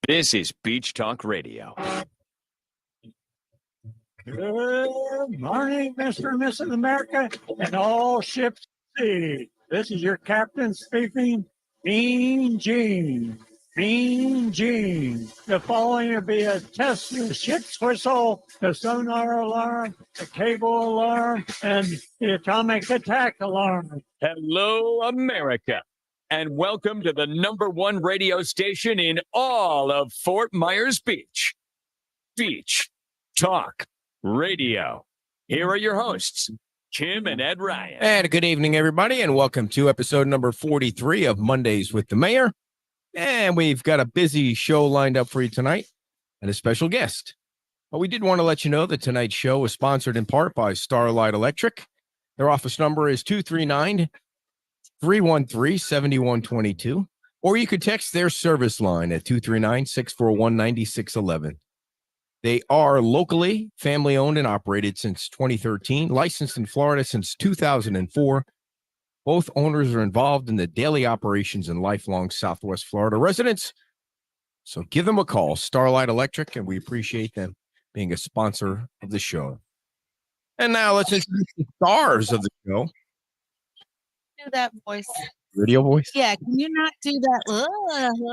This is Beach Talk Radio. Good morning, Mr. and Mrs. America, and all ships at sea. This is your captain speaking, Mean Gene. Mean Gene. The following will be a test of the ship's whistle, the sonar alarm, the cable alarm, and the atomic attack alarm. Hello, America, and welcome to the #1 radio station in all of Fort Myers Beach. Beach Talk Radio. Here are your hosts, Kim and Ed Ryan. And good evening, everybody, and welcome to episode number 43 of Mondays with the Mayor. And we've got a busy show lined up for you tonight and a special guest. But we did want to let you know that tonight's show is sponsored in part by Starlight Electric. Their office number is 239-313-7122, or you could text their service line at 239-641-9611. They are locally family-owned and operated since 2013, licensed in Florida since 2004. Both owners are involved in the daily operations and lifelong Southwest Florida residents. So give them a call, Starlight Electric, and we appreciate them being a sponsor of the show. And now let's introduce the stars of the show. Do that voice. Radio voice? Yeah, can you not do that?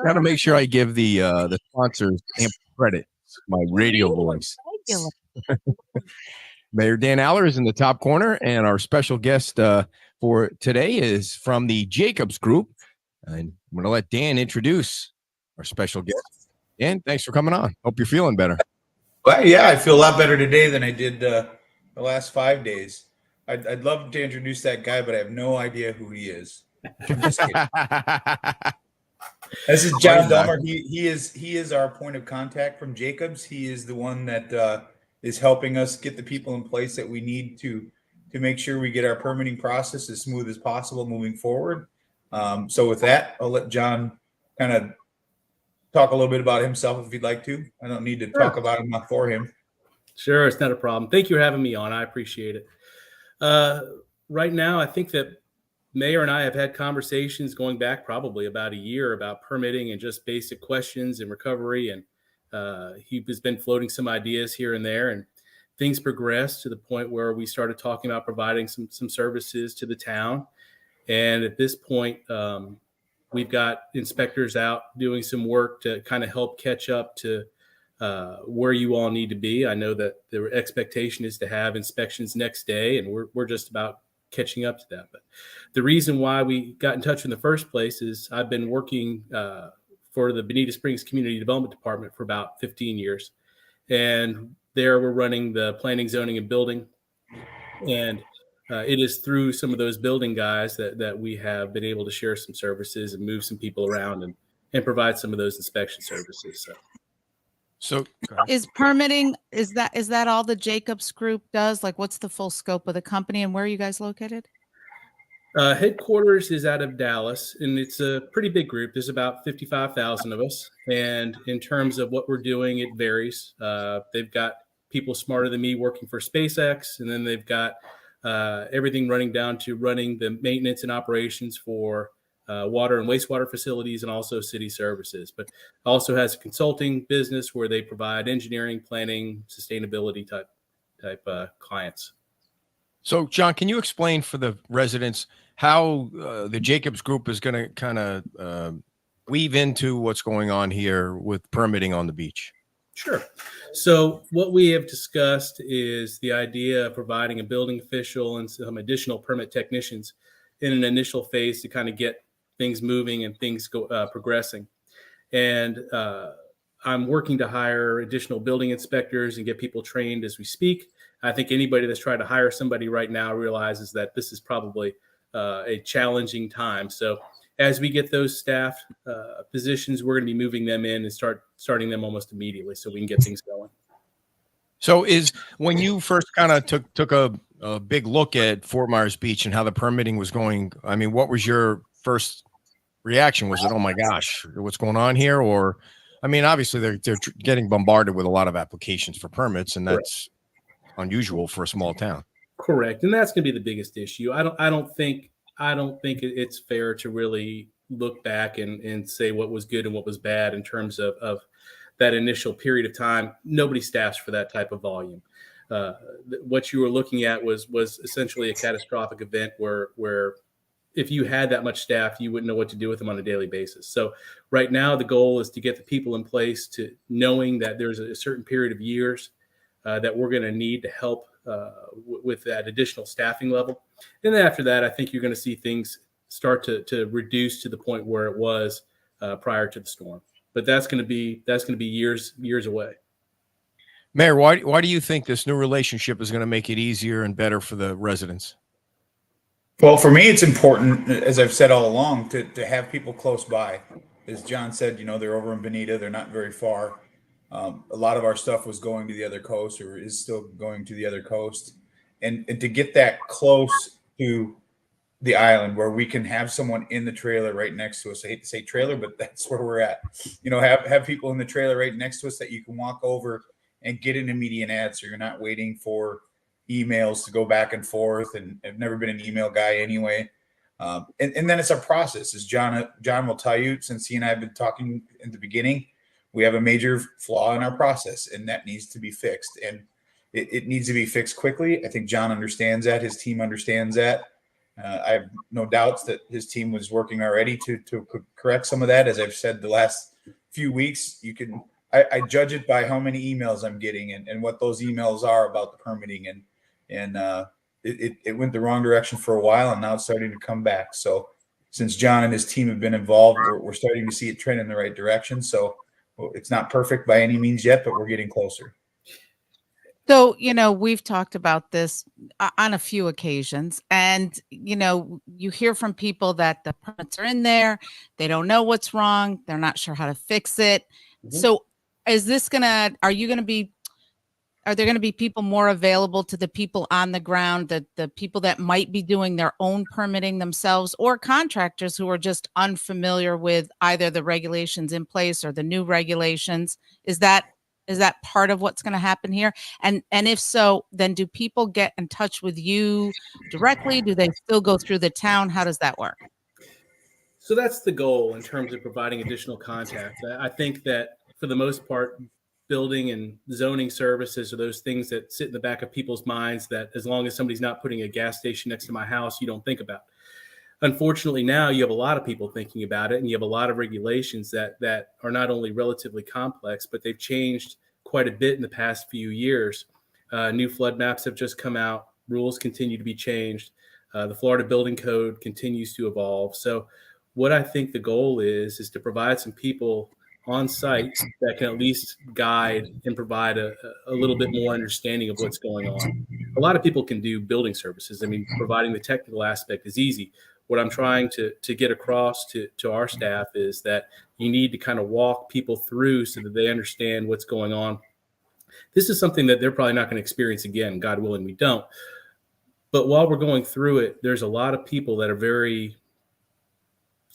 Got to make sure I give the sponsors ample credit. My radio voice. Mayor Dan Aller is in the top corner, and our special guest for today is from the Jacobs Group. And I'm going to let Dan introduce our special guest. Dan, thanks for coming on. Hope you're feeling better. Well, yeah, I feel a lot better today than I did the last 5 days. I'd love to introduce that guy, but I have no idea who he is. I'm just kidding. This is John Delmer. He is our point of contact from Jacobs. He is the one that is helping us get the people in place that we need to make sure we get our permitting process as smooth as possible moving forward. So with that, I'll let John kind of talk a little bit about himself if he'd like to. I don't need to talk about him, not for him. Sure, it's not a problem. Thank you for having me on. I appreciate it. Right now, I think that Mayor and I have had conversations going back probably about a year about permitting and just basic questions and recovery. And he has been floating some ideas here and there, and things progressed to the point where we started talking about providing some services to the town. And at this point, we've got inspectors out doing some work to kind of help catch up to where you all need to be. I know that the expectation is to have inspections next day, and we're just about catching up to that. But the reason why we got in touch in the first place is I've been working for the Bonita Springs Community Development Department for about 15 years. And there we're running the planning, zoning, and building. And it is through some of those building guys that we have been able to share some services and move some people around and provide some of those inspection services. So Is permitting, is that all the Jacobs Group does? Like, what's the full scope of the company, and where are you guys located? Headquarters is out of Dallas, and it's a pretty big group. There's about 55,000 of us. And in terms of what we're doing, it varies. They've got people smarter than me working for SpaceX, and then they've got everything running down to running the maintenance and operations for water and wastewater facilities, and also city services. But also has a consulting business where they provide engineering, planning, sustainability type clients. So, John, can you explain for the residents how the Jacobs Group is going to kind of weave into what's going on here with permitting on the beach? Sure. So what we have discussed is the idea of providing a building official and some additional permit technicians in an initial phase to kind of get things moving and things progressing. And I'm working to hire additional building inspectors and get people trained as we speak. I think anybody that's trying to hire somebody right now realizes that this is probably a challenging time. So as we get those staff positions, we're going to be moving them in and starting them almost immediately so we can get things going. So when you first kind of took a big look at Fort Myers Beach and how the permitting was going, I mean, what was your first reaction? Was it, oh my gosh, what's going on here? Or, I mean, obviously they're getting bombarded with a lot of applications for permits, and that's unusual for a small town. Correct. And that's going to be the biggest issue. I don't think it's fair to really look back and say what was good and what was bad in terms of that initial period of time, nobody staffs for that type of volume. What you were looking at was essentially a catastrophic event where if you had that much staff, you wouldn't know what to do with them on a daily basis. So right now, the goal is to get the people in place to knowing that there's a certain period of years that we're going to need to help with that additional staffing level. And then after that, I think you're going to see things start to reduce to the point where it was prior to the storm. But that's going to be years away. Mayor, why do you think this new relationship is going to make it easier and better for the residents? Well, for me, it's important, as I've said all along, to have people close by. As John said, they're over in Bonita. They're not very far. A lot of our stuff was going to the other coast, or is still going to the other coast. And to get that close to the island where we can have someone in the trailer right next to us. I hate to say trailer, but that's where we're at. Have people in the trailer right next to us that you can walk over and get an immediate answer. You're not waiting for emails to go back and forth, and I've never been an email guy anyway. And then it's a process, as John will tell you, since he and I have been talking in the beginning. We have a major flaw in our process, and that needs to be fixed. And it needs to be fixed quickly. I think John understands that. His team understands that. I have no doubts that his team was working already to correct some of that. As I've said the last few weeks, I judge it by how many emails I'm getting and what those emails are about the permitting. And it went the wrong direction for a while, and now it's starting to come back. So since John and his team have been involved, we're starting to see it trend in the right direction. So it's not perfect by any means yet, but we're getting closer. So, we've talked about this on a few occasions, and, you hear from people that the permits are in there. They don't know what's wrong. They're not sure how to fix it. Mm-hmm. So are there going to be people more available to the people on the ground, the people that might be doing their own permitting themselves, or contractors who are just unfamiliar with either the regulations in place or the new regulations? Is that part of what's going to happen here? And if so, then do people get in touch with you directly? Do they still go through the town? How does that work? So that's the goal in terms of providing additional contact. I think that for the most part, building and zoning services are those things that sit in the back of people's minds that as long as somebody's not putting a gas station next to my house, you don't think about. Unfortunately, now you have a lot of people thinking about it, and you have a lot of regulations that are not only relatively complex, but they've changed quite a bit in the past few years. New flood maps have just come out. Rules continue to be changed. The Florida Building Code continues to evolve. So what I think the goal is to provide some people on site that can at least guide and provide a little bit more understanding of what's going on. A lot of people can do building services. I mean, providing the technical aspect is easy. What I'm trying to get across to our staff is that you need to kind of walk people through so that they understand what's going on. This is something that they're probably not going to experience again. God willing, we don't. But while we're going through it, there's a lot of people that are very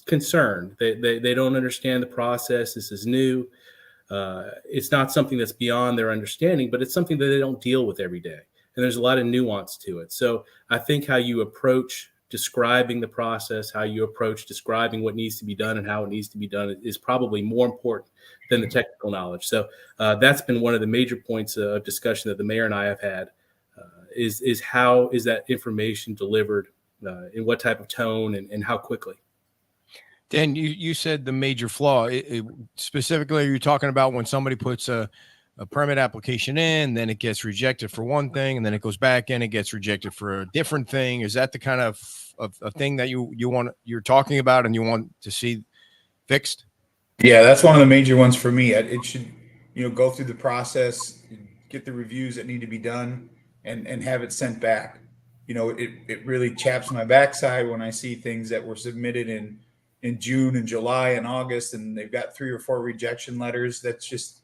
concerned. They don't understand the process. This is new. It's not something that's beyond their understanding, but it's something that they don't deal with every day. And there's a lot of nuance to it. So I think how you approach describing the process, how you approach describing what needs to be done and how it needs to be done is probably more important than the technical knowledge. So that's been one of the major points of discussion that the mayor and I have had is how is that information delivered, in what type of tone and how quickly. Dan, you said the major flaw. Specifically, you're talking about when somebody puts a permit application in, then it gets rejected for one thing, and then it goes back in, it gets rejected for a different thing. Is that the kind of thing that you're talking about and you want to see fixed? Yeah, that's one of the major ones for me. It should, go through the process, get the reviews that need to be done, and have it sent back. It really chaps my backside when I see things that were submitted in June and July and August, and they've got 3 or 4 rejection letters. That's just,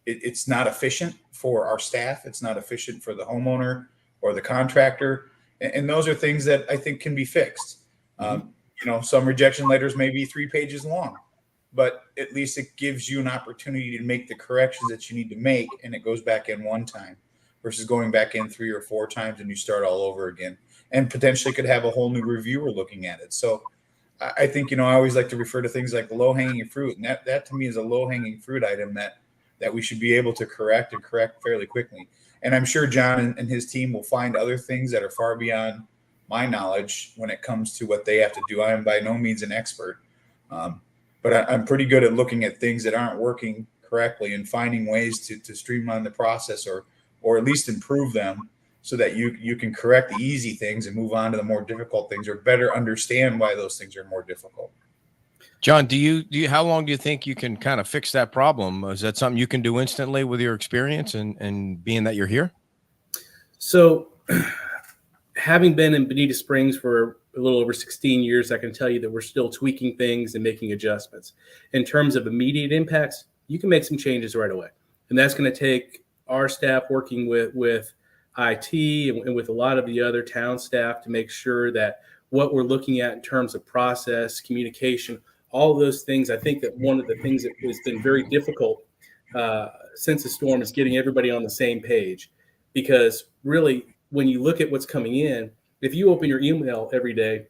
it's not efficient for our staff. It's not efficient for the homeowner or the contractor. And those are things that I think can be fixed. Some rejection letters may be 3 pages long, but at least it gives you an opportunity to make the corrections that you need to make, and it goes back in one time versus going back in 3 or 4 times and you start all over again, and potentially could have a whole new reviewer looking at it. So I think, I always like to refer to things like low-hanging fruit, and that to me is a low-hanging fruit item that that we should be able to correct fairly quickly. And I'm sure John and his team will find other things that are far beyond my knowledge when it comes to what they have to do. I am by no means an expert, but I'm pretty good at looking at things that aren't working correctly and finding ways to streamline the process or at least improve them so that you can correct the easy things and move on to the more difficult things or better understand why those things are more difficult. John, do you how long do you think you can kind of fix that problem? Is that something you can do instantly with your experience and being that you're here? So having been in Bonita Springs for a little over 16 years, I can tell you that we're still tweaking things and making adjustments. In terms of immediate impacts, you can make some changes right away. And that's going to take our staff working with IT and with a lot of the other town staff to make sure that what we're looking at in terms of process, communication, all of those things. I think that one of the things that has been very difficult since the storm is getting everybody on the same page. Because really, when you look at what's coming in, if you open your email every day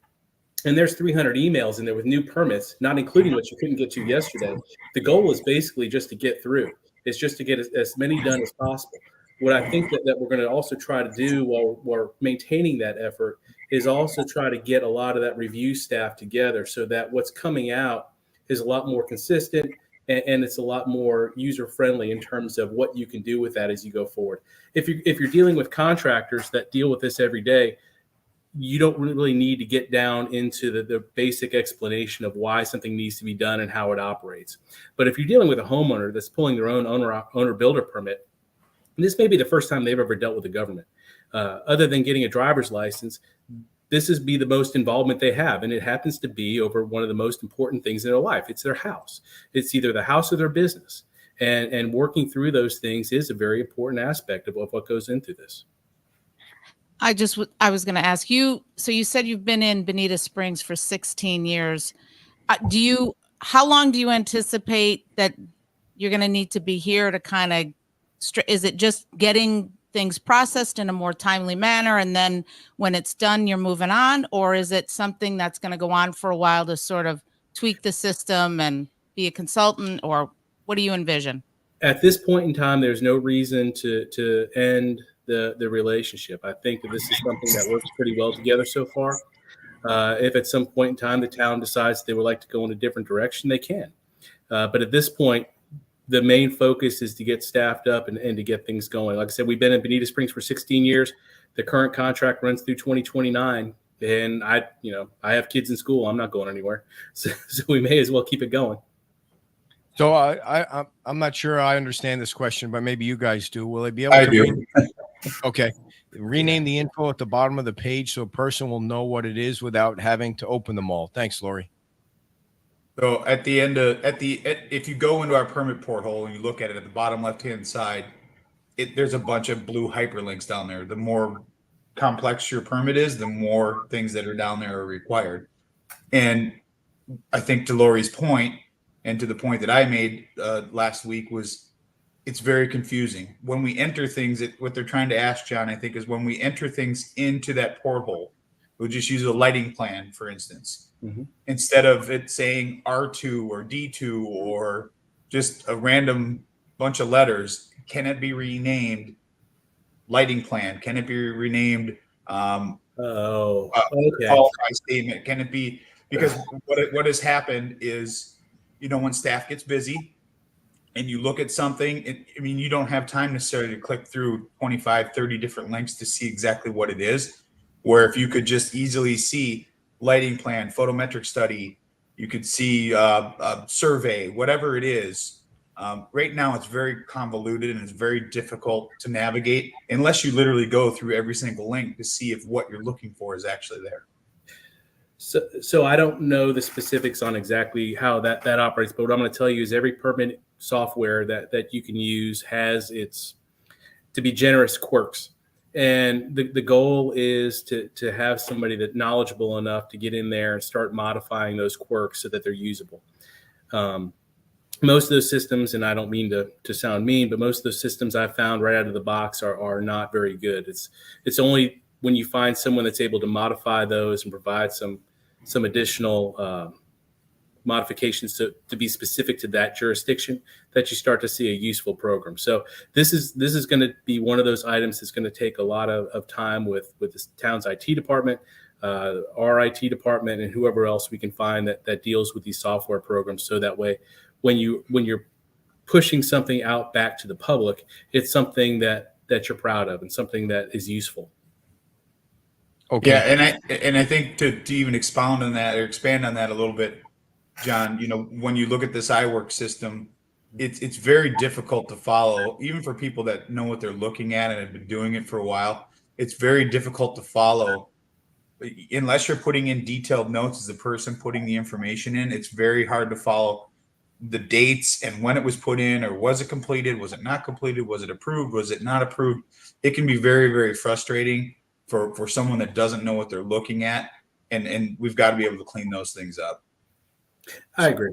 and there's 300 emails in there with new permits, not including what you couldn't get to yesterday, the goal is basically just to get through. It's just to get as many done as possible. What I think that we're going to also try to do while we're maintaining that effort is also try to get a lot of that review staff together so that what's coming out is a lot more consistent and it's a lot more user friendly in terms of what you can do with that as you go forward. If you're dealing with contractors that deal with this every day, you don't really need to get down into the basic explanation of why something needs to be done and how it operates. But if you're dealing with a homeowner that's pulling their own owner builder permit, and this may be the first time they've ever dealt with the government, other than getting a driver's license, this is be the most involvement they have. And it happens to be over one of the most important things in their life. It's their house. It's either the house or their business. And working through those things is a very important aspect of what goes into this. I was going to ask you, so you said you've been in Bonita Springs for 16 years. How long do you anticipate that you're going to need to be here to kind of, is it just getting things processed in a more timely manner and then when it's done, you're moving on? Or is it something that's going to go on for a while to sort of tweak the system and be a consultant, or what do you envision? At this point in time, there's no reason to end the relationship. I think that this is something that works pretty well together so far. If at some point in time the town decides they would like to go in a different direction, they can. But at this point, the main focus is to get staffed up and to get things going. Like I said, we've been in Bonita Springs for 16 years. The current contract runs through 2029. And I have kids in school. I'm not going anywhere. So we may as well keep it going. So I'm not sure I understand this question, but maybe you guys do. Will they be able I to? do. Okay. Rename the info at the bottom of the page so a person will know what it is without having to open them all. Thanks, Lori. So if you go into our permit porthole and you look at it at the bottom left-hand side, there's a bunch of blue hyperlinks down there. The more complex your permit is, the more things that are down there are required. And I think to Lori's point, and to the point that I made last week, was it's very confusing. When we enter things, what they're trying to ask, John, I think, is when we enter things into that porthole, we'll just use a lighting plan, for instance. Mm-hmm. Instead of it saying R2 or D2 or just a random bunch of letters, can it be renamed lighting plan? Can it be renamed qualified statement? Can it be, because what has happened is, when staff gets busy and you look at something, you don't have time necessarily to click through 25, 30 different links to see exactly what it is. Where if you could just easily see lighting plan, photometric study, you could see a survey, whatever it is. Right now, it's very convoluted and it's very difficult to navigate unless you literally go through every single link to see if what you're looking for is actually there. So I don't know the specifics on exactly how that operates, but what I'm going to tell you is every permit software that you can use has its, to be generous, quirks. And the goal is to have somebody that's knowledgeable enough to get in there and start modifying those quirks so that they're usable. Most of those systems, and I don't mean to sound mean, but most of those systems I've found right out of the box are not very good. It's only when you find someone that's able to modify those and provide some additional modifications to be specific to that jurisdiction, that you start to see a useful program. So this is going to be one of those items that's going to take a lot of time with the town's IT department, our IT department, and whoever else we can find that deals with these software programs. So that way, when you're pushing something out back to the public, it's something that you're proud of and something that is useful. Okay. Yeah, and I think to even expound on that or expand on that a little bit, John, when you look at this iWork system, it's very difficult to follow, even for people that know what they're looking at and have been doing it for a while. It's very difficult to follow unless you're putting in detailed notes as the person putting the information in. It's very hard to follow the dates and when it was put in, or was it completed? Was it not completed? Was it approved? Was it not approved? It can be very, very frustrating for someone that doesn't know what they're looking at. And we've got to be able to clean those things up. I agree.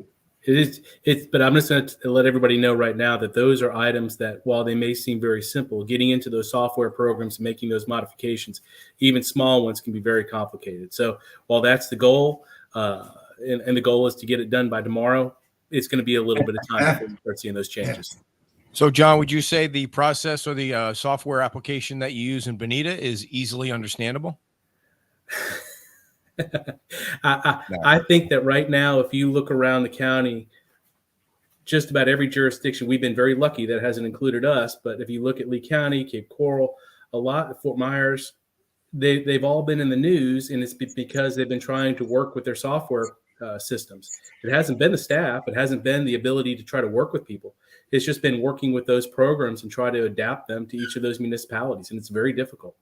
But I'm just going to let everybody know right now that those are items that, while they may seem very simple, getting into those software programs and making those modifications, even small ones, can be very complicated. So while that's the goal, and the goal is to get it done by tomorrow, it's going to be a little bit of time before we start seeing those changes. So, John, would you say the process or the software application that you use in Bonita is easily understandable? I think that right now, if you look around the county, just about every jurisdiction, we've been very lucky that hasn't included us. But if you look at Lee County, Cape Coral, a lot of Fort Myers, they've all been in the news, and it's because they've been trying to work with their software systems. It hasn't been the staff. It hasn't been the ability to try to work with people. It's just been working with those programs and try to adapt them to each of those municipalities. And it's very difficult.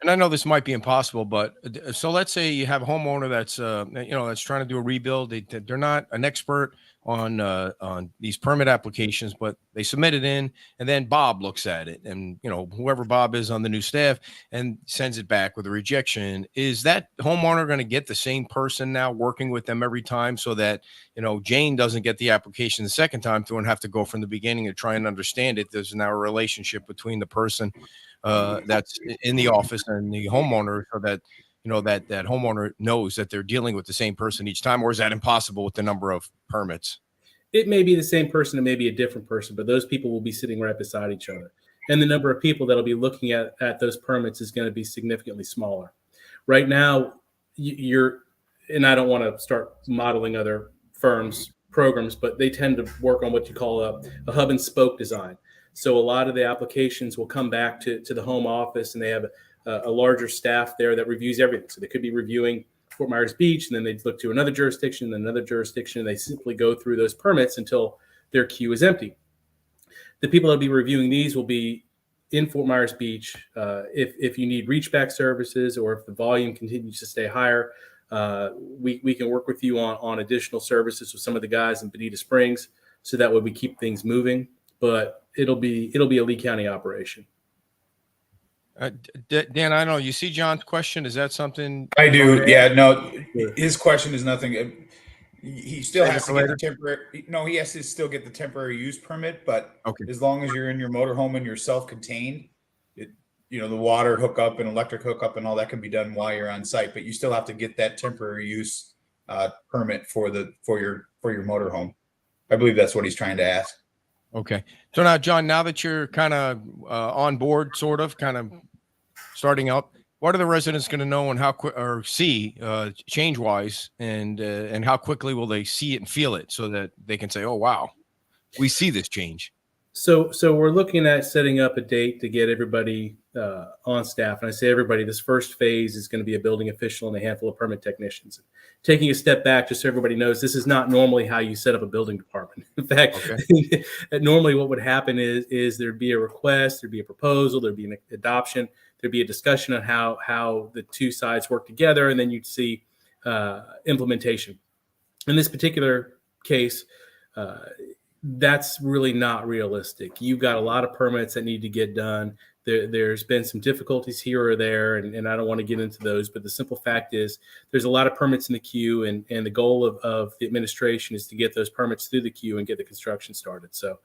And I know this might be impossible, but so let's say you have a homeowner that's that's trying to do a rebuild. They're not an expert on these permit applications, but they submit it in, and then Bob looks at it, and whoever Bob is on the new staff, and sends it back with a rejection. Is that homeowner going to get the same person now working with them every time, so that Jane doesn't get the application the second time through and have to go from the beginning and try and understand it? There's now a relationship between the person that's in the office and the homeowner, so that that homeowner knows that they're dealing with the same person each time. Or is that impossible with the number of permits? It may be the same person, it may be a different person, but those people will be sitting right beside each other, and the number of people that'll be looking at those permits is going to be significantly smaller. Right now, and I don't want to start modeling other firms' programs, but they tend to work on what you call a hub and spoke design. So a lot of the applications will come back to the home office, and they have a larger staff there that reviews everything. So they could be reviewing Fort Myers Beach, and then they'd look to another jurisdiction, then another jurisdiction, and they simply go through those permits until their queue is empty. The people that'll be reviewing these will be in Fort Myers Beach. If you need reach back services, or if the volume continues to stay higher, we can work with you on additional services with some of the guys in Bonita Springs, so that way we keep things moving. But it'll be a Lee County operation. Dan, I don't know. You see John's question? Is that something? I do. Yeah. No, his question is nothing. He still has to get the temporary. No, he has to still get the temporary use permit. But as long as you're in your motorhome and you're self-contained, the water hookup and electric hookup and all that can be done while you're on site. But you still have to get that temporary use permit for your motorhome. I believe that's what he's trying to ask. Okay. So now, John, now that you're kind of on board, sort of, kind of starting up, what are the residents going to know and how quick or see change wise, and how quickly will they see it and feel it, so that they can say, "Oh, wow, we see this change"? So we're looking at setting up a date to get everybody on staff. And I say everybody, this first phase is going to be a building official and a handful of permit technicians. Taking a step back, just so everybody knows, this is not normally how you set up a building department. In fact, normally what would happen is there'd be a request, there'd be a proposal, there'd be an adoption, there'd be a discussion on how the two sides work together, and then you'd see implementation. In this particular case, that's really not realistic. You've got a lot of permits that need to get done. There's been some difficulties here or there, and I don't want to get into those, but the simple fact is there's a lot of permits in the queue, and the goal of the administration is to get those permits through the queue and get the construction started. So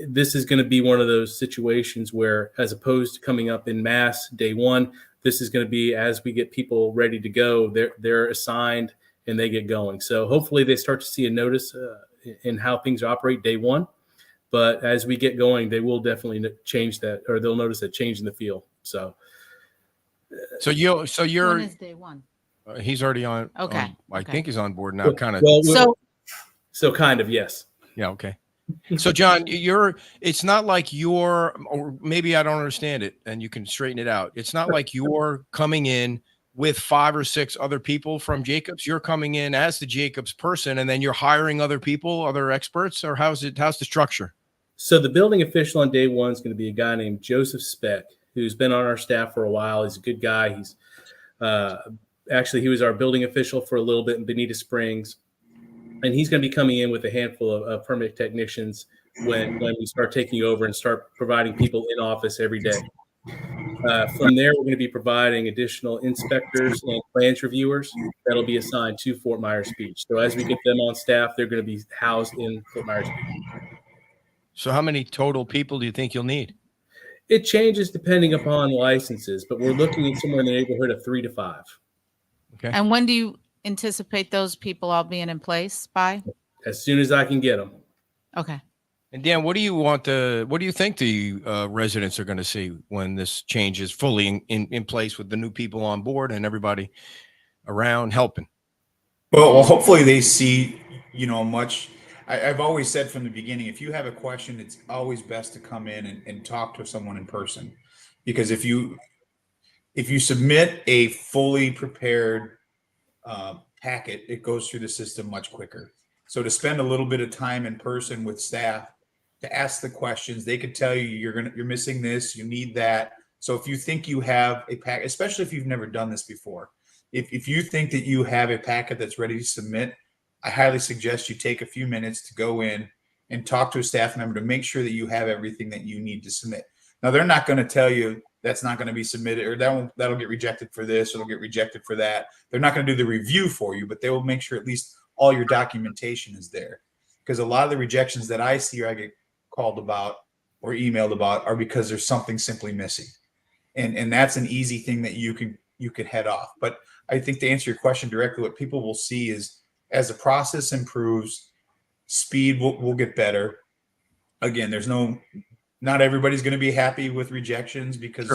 this is going to be one of those situations where, as opposed to coming up in mass day one, this is going to be, as we get people ready to go, they're assigned and they get going. So hopefully they start to see a notice in how things operate day one. But as we get going, they will definitely change that, or they'll notice a change in the feel. So you're When is day one? he's already on. Okay. I Okay. think he's on board now. Kind of. So kind of, yes. Yeah. Okay. So John, it's not like or maybe I don't understand it and you can straighten it out. It's not like you're coming in with 5 or 6 other people from Jacobs. You're coming in as the Jacobs person and then you're hiring other people, other experts, or how's the structure? So the building official on day one is going to be a guy named Joseph Speck, who's been on our staff for a while. He's a good guy. He's actually, he was our building official for a little bit in Bonita Springs. And he's going to be coming in with a handful of permit technicians when we start taking over and start providing people in office every day. From there, we're going to be providing additional inspectors and plans reviewers that'll be assigned to Fort Myers Beach. So as we get them on staff, they're going to be housed in Fort Myers Beach. So how many total people do you think you'll need? It changes depending upon licenses, but we're looking at somewhere in the neighborhood of 3 to 5. Okay. And when do you anticipate those people all being in place by? As soon as I can get them. Okay. And Dan, what do you think the residents are going to see when this change is fully in place with the new people on board and everybody around helping? Well, hopefully they see, much. I've always said from the beginning, if you have a question, it's always best to come in and talk to someone in person, because if you submit a fully prepared packet, it goes through the system much quicker. So to spend a little bit of time in person with staff to ask the questions, they could tell you you're missing this, you need that. So if you think you have a packet, especially if you've never done this before, if you think that you have a packet that's ready to submit, I highly suggest you take a few minutes to go in and talk to a staff member to make sure that you have everything that you need to submit. Now, they're not going to tell you that's not going to be submitted, or that'll get rejected for this, or it'll get rejected for that. They're not going to do the review for you, but they will make sure at least all your documentation is there. Because a lot of the rejections that I see or I get called about or emailed about are because there's something simply missing. And that's an easy thing that you could head off. But I think to answer your question directly, what people will see is as the process improves, speed will get better. Again, not everybody's going to be happy with rejections, because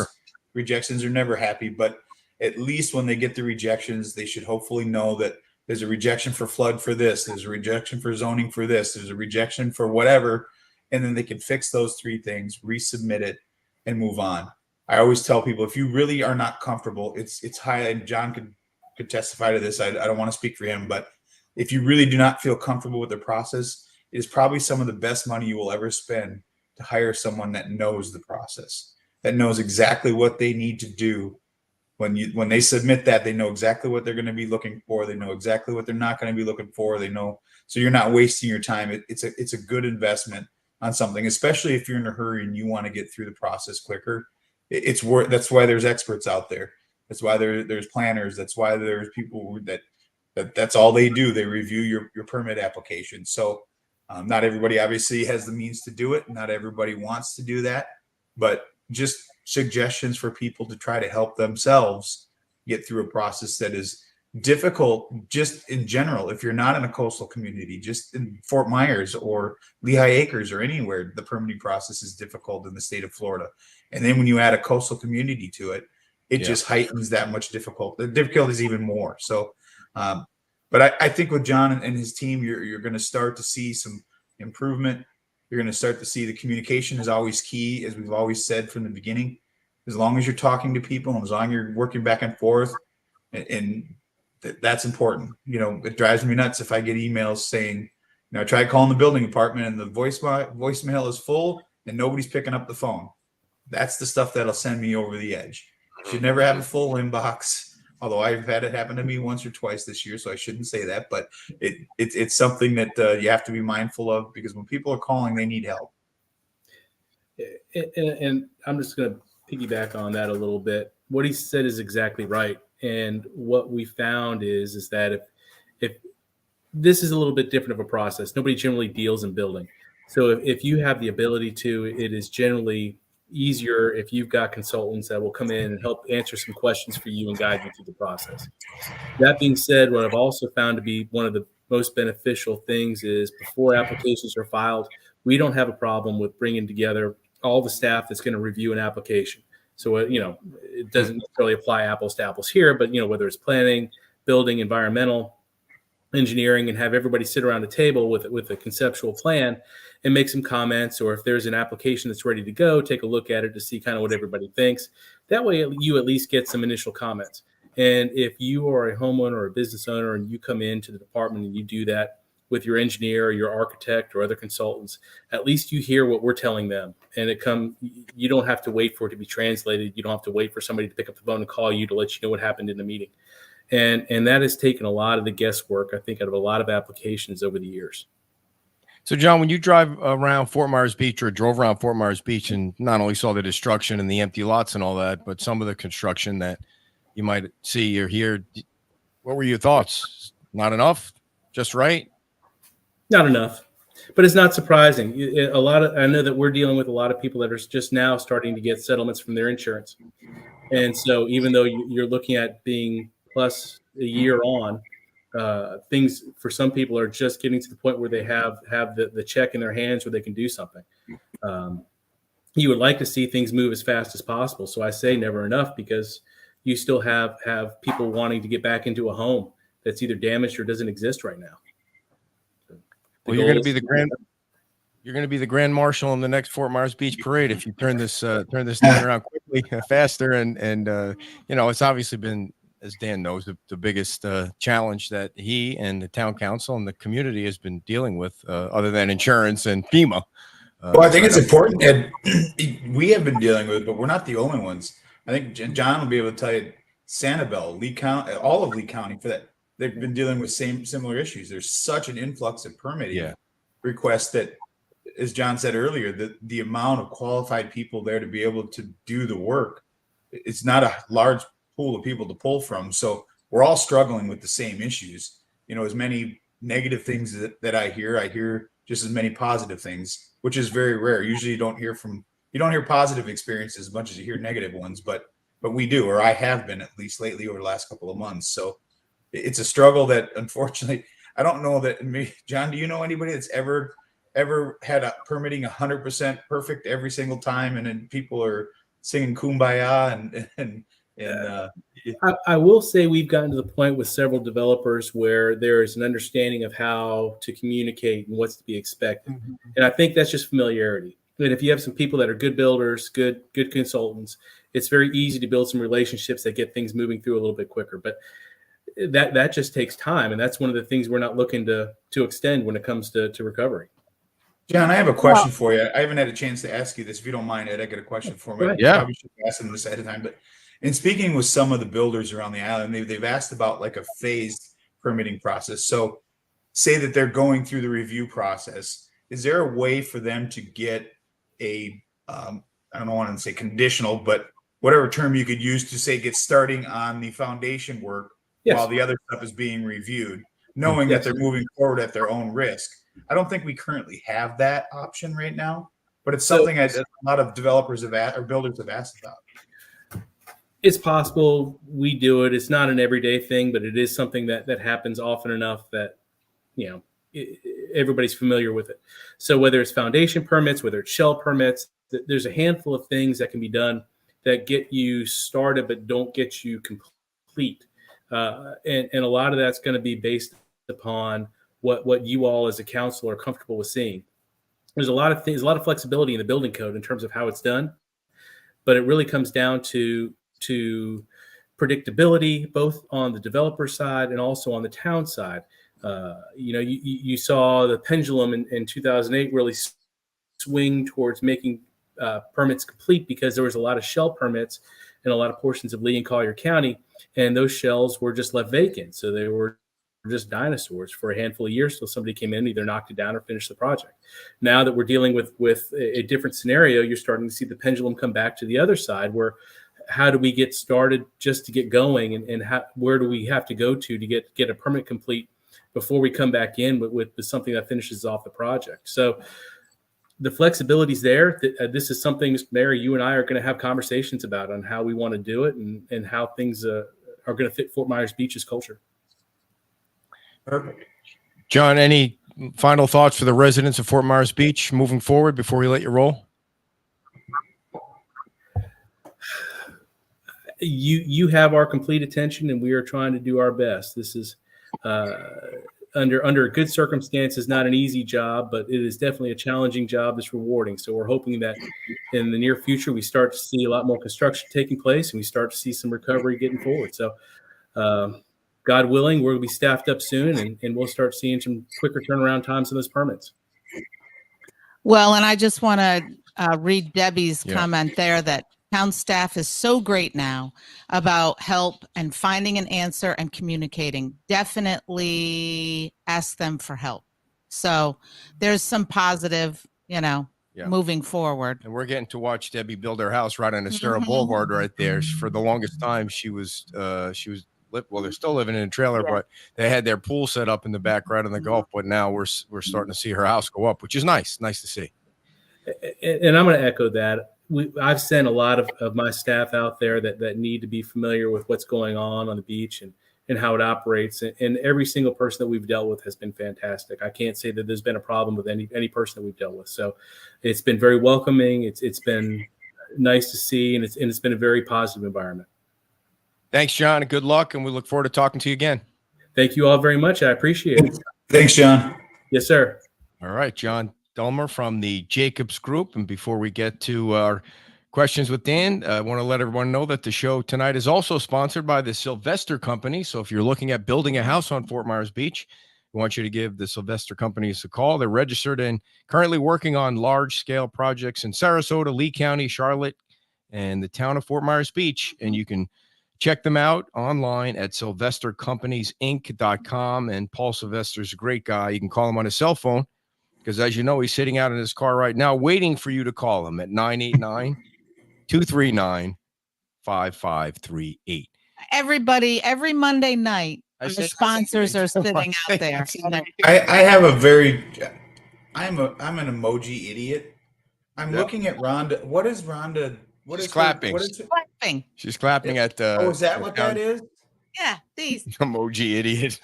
rejections are never happy, but at least when they get the rejections, they should hopefully know that there's a rejection for flood for this, there's a rejection for zoning for this, there's a rejection for whatever, and then they can fix those 3 things, resubmit it, and move on. I always tell people, if you really are not comfortable, it's high, and John could testify to this. I don't want to speak for him, but if you really do not feel comfortable with the process, it is probably some of the best money you will ever spend to hire someone that knows the process, that knows exactly what they need to do. When they submit that, they know exactly what they're going to be looking for. They know exactly what they're not going to be looking for. They know, so you're not wasting your time. It's a good investment on something, especially if you're in a hurry and you want to get through the process quicker. It's worth. That's why there's experts out there. That's why there's planners. That's why there's people that's all they do. They review your permit application. So not everybody obviously has the means to do it. Not everybody wants to do that, but just suggestions for people to try to help themselves get through a process that is difficult just in general. If you're not in a coastal community, just in Fort Myers or Lehigh Acres or anywhere, the permitting process is difficult in the state of Florida. And then when you add a coastal community to it, it just heightens that much difficulty. The difficulty is even more. So, but I think with John and his team, you're going to start to see some improvement. You're going to start to see the communication is always key, as we've always said from the beginning. As long as you're talking to people and as long as you're working back and forth, and that's important. It drives me nuts if I get emails saying, I tried calling the building department and the voicemail is full and nobody's picking up the phone. That's the stuff that'll send me over the edge. You should never have a full inbox. Although I've had it happen to me once or twice this year, so I shouldn't say that, but it's something that you have to be mindful of, because when people are calling, they need help. And I'm just going to piggyback on that a little bit. What he said is exactly right. And what we found is that if this is a little bit different of a process, nobody generally deals in building. So if you have the ability to, it is generally easier if you've got consultants that will come in and help answer some questions for you and guide you through the process. That being said, what I've also found to be one of the most beneficial things is before applications are filed, we don't have a problem with bringing together all the staff that's going to review an application. So, it doesn't necessarily apply apples to apples here, but, whether it's planning, building, environmental, engineering, and have everybody sit around a table with a conceptual plan and make some comments, or if there's an application that's ready to go, take a look at it to see kind of what everybody thinks. That way you at least get some initial comments. And if you are a homeowner or a business owner and you come into the department and you do that with your engineer or your architect or other consultants, at least you hear what we're telling them. And you don't have to wait for it to be translated. You don't have to wait for somebody to pick up the phone and call you to let you know what happened in the meeting. And that has taken a lot of the guesswork, I think, out of a lot of applications over the years. So, John, when you drive around Fort Myers Beach or drove around Fort Myers Beach and not only saw the destruction and the empty lots and all that, but some of the construction that you might see or hear, what were your thoughts? Not enough? Just right? Not enough, but it's not surprising. I know that we're dealing with a lot of people that are just now starting to get settlements from their insurance. And so even though you're looking at being plus a year on, things for some people are just getting to the point where they have the check in their hands where they can do something. You would like to see things move as fast as possible. So I say never enough, because you still have people wanting to get back into a home that's either damaged or doesn't exist right now. Well, you're going to be the grand marshal in the next Fort Myers Beach parade if you turn this thing around quickly, faster, and it's obviously been, as Dan knows, the biggest challenge that he and the town council and the community has been dealing with, other than insurance and FEMA. Well, I think it's important that we have been dealing with it, but we're not the only ones. I think John will be able to tell you, Sanibel, Lee County, all of Lee County, for that, they've been dealing with similar issues. There's such an influx of permitting requests that, as John said earlier, the amount of qualified people there to be able to do the work, it's not a large pool of people to pull from. So we're all struggling with the same issues. As many negative things that I hear just as many positive things, which is very rare. Usually you don't hear positive experiences as much as you hear negative ones, but we do, or I have been, at least lately over the last couple of months. So it's a struggle that, unfortunately, I don't know that. John, do you know anybody that's ever had a permitting 100% perfect every single time, and then people are singing Kumbaya and I will say we've gotten to the point with several developers where there is an understanding of how to communicate and what's to be expected. Mm-hmm. And I think that's just familiarity. And if you have some people that are good builders, good consultants, it's very easy to build some relationships that get things moving through a little bit quicker. But that just takes time. And that's one of the things we're not looking to extend when it comes to recovery. John, I have a question for you. I haven't had a chance to ask you this. If you don't mind, Ed, I got a question for me. Yeah. I probably should ask them this ahead of time. But in speaking with some of the builders around the island, they've asked about like a phased permitting process. So say that they're going through the review process. Is there a way for them to get I don't want to say conditional, but whatever term you could use to say get starting on the foundation work while the other stuff is being reviewed, knowing that they're moving forward at their own risk? I don't think we currently have that option right now, but it's something a lot of developers have asked, or builders have asked about. It's possible we do it. It's not an everyday thing, but it is something that happens often enough that, everybody's familiar with it. So whether it's foundation permits, whether it's shell permits, there's a handful of things that can be done that get you started, but don't get you complete. And a lot of that's going to be based upon what you all as a council are comfortable with seeing. There's a lot of things, a lot of flexibility in the building code in terms of how it's done, but it really comes down to predictability, both on the developer side and also on the town side. You saw the pendulum in 2008 really swing towards making permits complete, because there was a lot of shell permits in a lot of portions of Lee and Collier County, and those shells were just left vacant. So they were just dinosaurs for a handful of years till somebody came in, either knocked it down or finished the project. Now that we're dealing with a different scenario, you're starting to see the pendulum come back to the other side, where how do we get started just to get going, and where do we have to go to get a permit complete before we come back in with something that finishes off the project. So the flexibility's there. This is something, Mr. Mayor, you and I are going to have conversations about on how we want to do it and how things are going to fit Fort Myers Beach's culture. Perfect. John, any final thoughts for the residents of Fort Myers Beach moving forward before we let you roll? You have our complete attention, and we are trying to do our best. This is under good circumstances, not an easy job, but it is definitely a challenging job that's rewarding. So we're hoping that in the near future, we start to see a lot more construction taking place and we start to see some recovery getting forward. So God willing, we're going to be staffed up soon and we'll start seeing some quicker turnaround times on those permits. Well, and I just want to read Debbie's comment there that town staff is so great now about help and finding an answer and communicating. Definitely ask them for help. So there's some positive, moving forward. And we're getting to watch Debbie build her house right on Estero Boulevard right there. For the longest time, she was they're still living in a trailer, but they had their pool set up in the back right on the Gulf. But now we're starting to see her house go up, which is nice to see. And I'm going to echo that. I've sent a lot of my staff out there that need to be familiar with what's going on the beach and how it operates. And every single person that we've dealt with has been fantastic. I can't say that there's been a problem with any person that we've dealt with. So it's been very welcoming. It's been nice to see, and it's been a very positive environment. Thanks, John, and good luck. And we look forward to talking to you again. Thank you all very much. I appreciate it. Thanks, John. Yes, sir. All right, John Dulmer from the Jacobs Group. And before we get to our questions with Dan, I want to let everyone know that the show tonight is also sponsored by the Sylvester Company. So if you're looking at building a house on Fort Myers Beach, we want you to give the Sylvester Companies a call. They're registered and currently working on large-scale projects in Sarasota, Lee County, Charlotte, and the town of Fort Myers Beach. And you can check them out online at sylvestercompaniesinc.com. And Paul Sylvester's a great guy. You can call him on his cell phone, because as you know, he's sitting out in his car right now waiting for you to call him at 989-239-5538. Everybody, every Monday night, the sponsors are sitting out there. I have I'm an emoji idiot. I'm looking at Rhonda. What is Rhonda? What She's is clapping. What is it? Clapping. She's clapping at Oh, is that what that is? Yeah, these. Emoji idiot.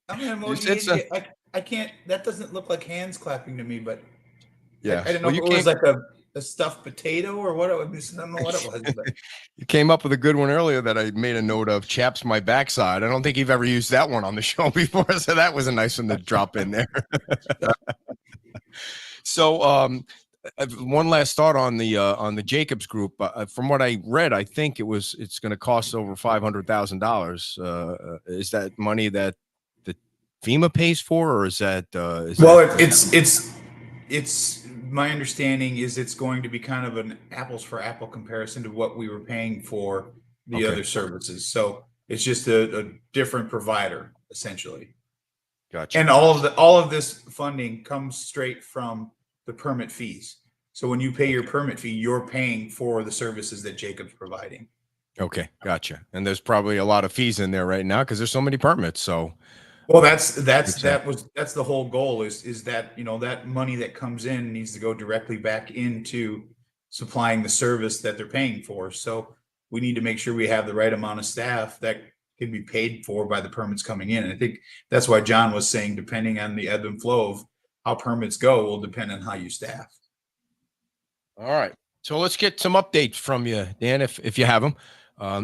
I'm an emoji idiot. I can't. That doesn't look like hands clapping to me. But yeah, I didn't know if it was like a stuffed potato or what. I don't know what it was. But. You came up with a good one earlier that I made a note of. Chaps my backside. I don't think you've ever used that one on the show before, so that was a nice one to drop in there. So, one last thought on the Jacobs Group. From what I read, I think it's going to cost over $500,000. Is that money that the FEMA pays for, or is that? It's my understanding is it's going to be kind of an apples for apple comparison to what we were paying for the other services. So it's just a different provider essentially. Gotcha. And all of this funding comes straight from the permit fees. So when you pay your permit fee, you're paying for the services that Jacob's providing. Okay, gotcha. And there's probably a lot of fees in there right now because there's so many permits. So, well, that's the whole goal is that, that money that comes in needs to go directly back into supplying the service that they're paying for. So we need to make sure we have the right amount of staff that can be paid for by the permits coming in. And I think that's why John was saying, depending on the ebb and flow of how permits go will depend on how you staff. All right. So let's get some updates from you, Dan, if you have them.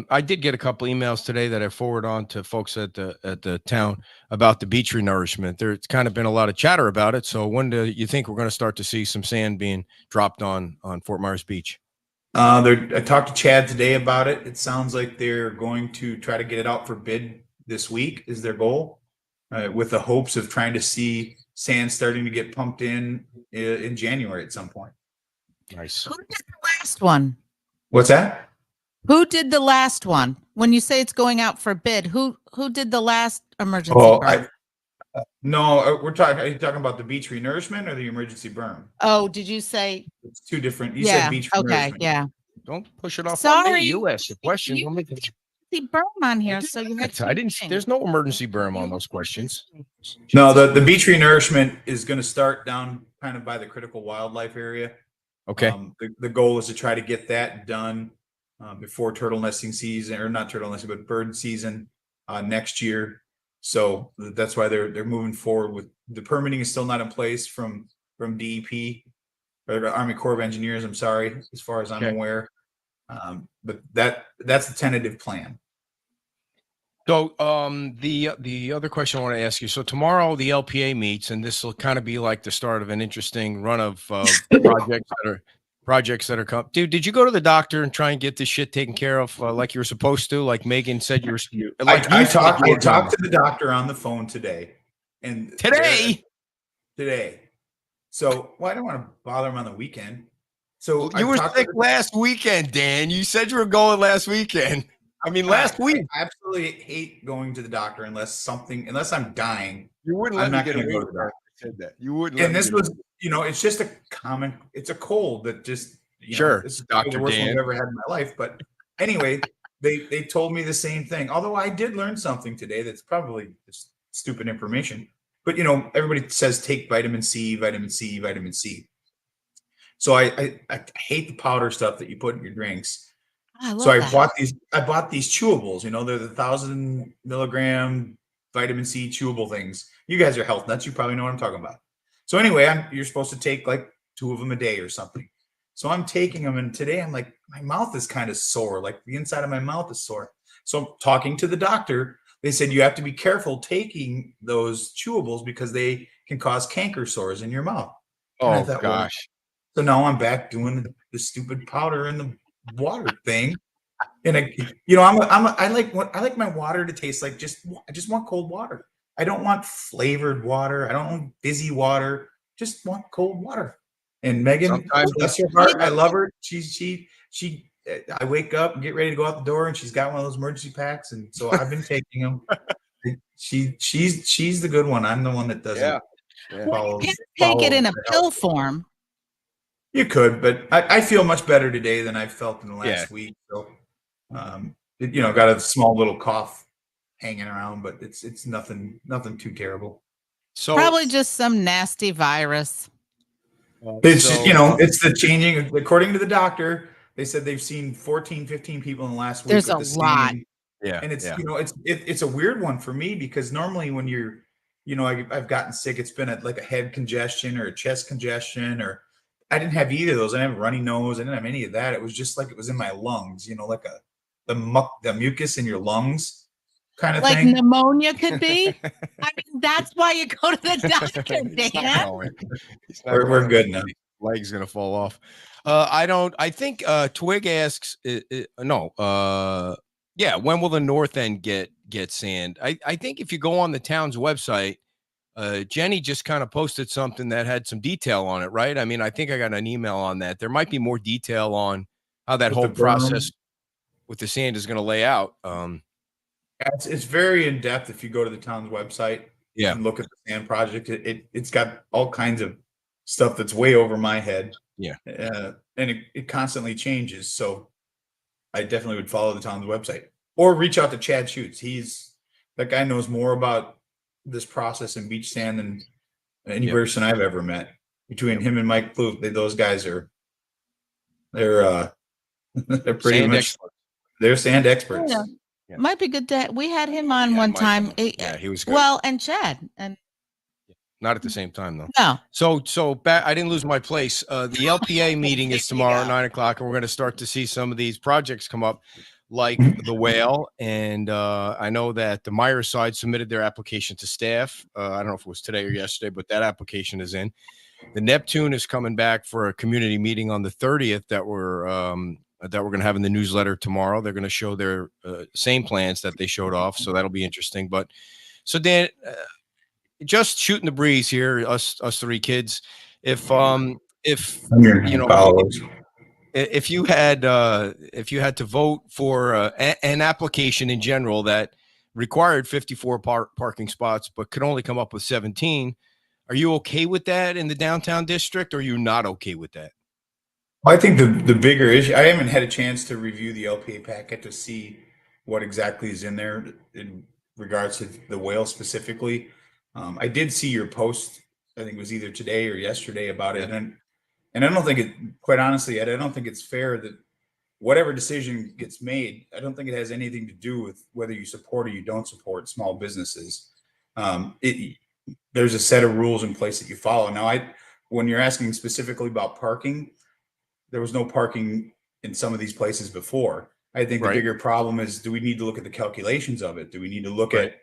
I did get a couple emails today that I forward on to folks at the town about the beach renourishment. There's kind of been a lot of chatter about it. So when do you think we're going to start to see some sand being dropped on Fort Myers Beach? I talked to Chad today about it. It sounds like they're going to try to get it out for bid this week is their goal, with the hopes of trying to see sand starting to get pumped in January at some point. Nice. Who did the last one? What's that? Who did the last one? When you say it's going out for bid, who did the last emergency burn? No, are you talking about the beach renourishment or the emergency burn? Oh, did you say? It's two different. You said beach renourishment. Okay, yeah. Don't push it off. Sorry. On me. You asked the question. The berm on here, so you had. I didn't. There's no emergency berm on those questions. No, the beach renourishment is going to start down kind of by the critical wildlife area. Okay. The goal is to try to get that done before turtle nesting season, or not turtle nesting, but bird season next year. So that's why they're moving forward with the permitting is still not in place from DEP or the Army Corps of Engineers. I'm sorry, as far as I'm Okay. aware. But that's the tentative plan. So the other question I want to ask you. So tomorrow the LPA meets, and this will kind of be like the start of an interesting run of projects that are coming. Dude, did you go to the doctor and try and get this shit taken care of like you were supposed to? Like Megan said, I talked to the doctor on the phone today, and today. So, well, I don't want to bother him on the weekend. So you were sick last weekend, Dan. You said you were going last weekend. I mean, last week. I absolutely hate going to the doctor unless I'm dying. You wouldn't I'm let not me going get to away go to with the that. doctor. Said that. You wouldn't. And this was, it's just it's a cold that just, sure. This is Dr. the worst Dan. one I've ever had in my life. But anyway, they told me the same thing. Although I did learn something today that's probably just stupid information. But everybody says take vitamin C, vitamin C, vitamin C. So I hate the powder stuff that you put in your drinks. I bought these chewables. They're the 1,000 milligram vitamin C chewable things. You guys are health nuts. You probably know what I'm talking about. So anyway, you're supposed to take like 2 of them a day or something. So I'm taking them, and today I'm like, my mouth is kind of sore. Like the inside of my mouth is sore. So I'm talking to the doctor. They said you have to be careful taking those chewables because they can cause canker sores in your mouth. Oh gosh. So now I'm back doing the stupid powder in the water thing. And I like my water to taste like I just want cold water. I don't want flavored water. I don't want fizzy water. Just want cold water. And Megan, bless her heart, I love her. I wake up and get ready to go out the door, and she's got one of those emergency packs, and so I've been taking them. She's the good one. I'm the one that doesn't. Well, you can take it in a pill form. You could, but I feel much better today than I felt in the last week. So, got a small little cough hanging around, but it's nothing too terrible. So probably just some nasty virus. It's the changing. According to the doctor, they said they've seen 14, 15 people in the last week. There's a lot. Yeah, and it's a weird one for me because normally when you're, I've gotten sick, it's been like a head congestion or a chest congestion, or I didn't have either of those. I didn't have a runny nose. I didn't have any of that. It was just like it was in my lungs, like the mucus in your lungs kind of like thing. Like pneumonia could be. I mean, that's why you go to the doctor, Dan. We're good now. Leg's gonna fall off. I think Twig asks when will the north end get sand? I think if you go on the town's website, Jenny just kind of posted something that had some detail on it, right? I mean, I think I got an email on that. There might be more detail on how that whole process with the sand is going to lay out. It's very in depth. If you go to the town's website, and look at the sand project, it's got all kinds of stuff that's way over my head. Yeah, and it constantly changes. So I definitely would follow the town's website or reach out to Chad Schutz. That guy knows more about this process in beach sand than any person I've ever met. Between him and Mike Plouffe, those guys they're pretty sand much experts. They're sand experts. Yeah. Might be good to we had him on one time. He was good. Well, and Chad and not at the same time though. No. So back, I didn't lose my place. The LPA meeting is tomorrow at 9:00, and we're going to start to see some of these projects come up, like the whale. And I know that the Myers side submitted their application to staff. I don't know if it was today or yesterday, but that application is in. The Neptune is coming back for a community meeting on the 30th that we're going to have in the newsletter tomorrow. They're going to show their same plans that they showed off. So that'll be interesting. But so Dan, just shooting the breeze here, us 3 kids. If you had to vote for an application in general that required 54 parking spots but could only come up with 17, are you okay with that in the downtown district, or are you not okay with that? I think the bigger issue, I haven't had a chance to review the LPA packet to see what exactly is in there in regards to the whale specifically. I did see your post I think it was either today or yesterday about it. And I don't think it, quite honestly, Ed, I don't think it's fair that whatever decision gets made, I don't think it has anything to do with whether you support or you don't support small businesses. There's a set of rules in place that you follow. Now, when you're asking specifically about parking, there was no parking in some of these places before. I think the bigger problem is, do we need to look at the calculations of it? Do we need to look at,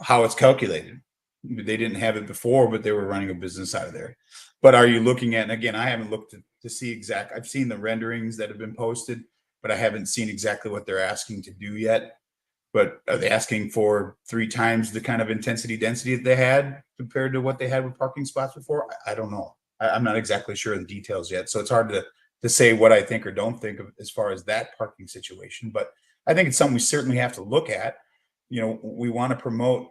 how it's calculated? They didn't have it before, but they were running a business out of there. But are you looking at, and again, I haven't looked to see I've seen the renderings that have been posted, but I haven't seen exactly what they're asking to do yet. But are they asking for 3 times the kind of intensity density that they had compared to what they had with parking spots before? I don't know. I'm not exactly sure of the details yet. So it's hard to say what I think or don't think of as far as that parking situation. But I think it's something we certainly have to look at. We want to promote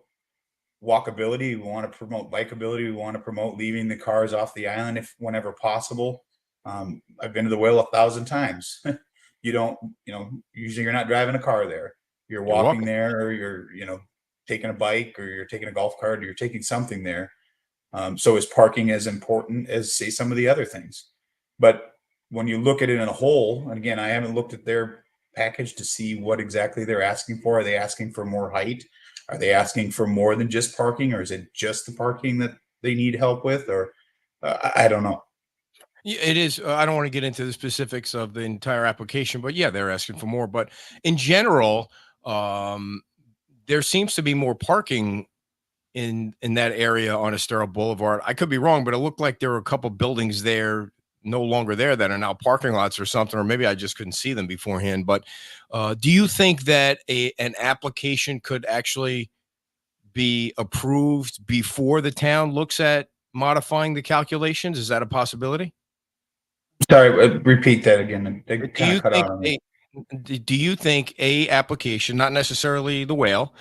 walkability. We want to promote bikeability. We want to promote leaving the cars off the island whenever possible. I've been to the Whale 1,000 times. Usually you're not driving a car there. You're walking there, or you're, taking a bike, or you're taking a golf cart, or you're taking something there. So is parking as important as, say, some of the other things? But when you look at it in a whole, and again, I haven't looked at their package to see what exactly they're asking for. Are they asking for more height? Are they asking for more than just parking, or is it just the parking that they need help with? Or I don't know. It is. I don't want to get into the specifics of the entire application, but yeah, they're asking for more. But in general, there seems to be more parking in that area on Estero Boulevard. I could be wrong, but it looked like there were a couple buildings there no longer there that are now parking lots or something, or maybe I just couldn't see them beforehand. But do you think that an application could actually be approved before the town looks at modifying the calculations? Is that a possibility? Sorry, repeat that again. They kind of cut out on me. Do you think a application, not necessarily the Whale,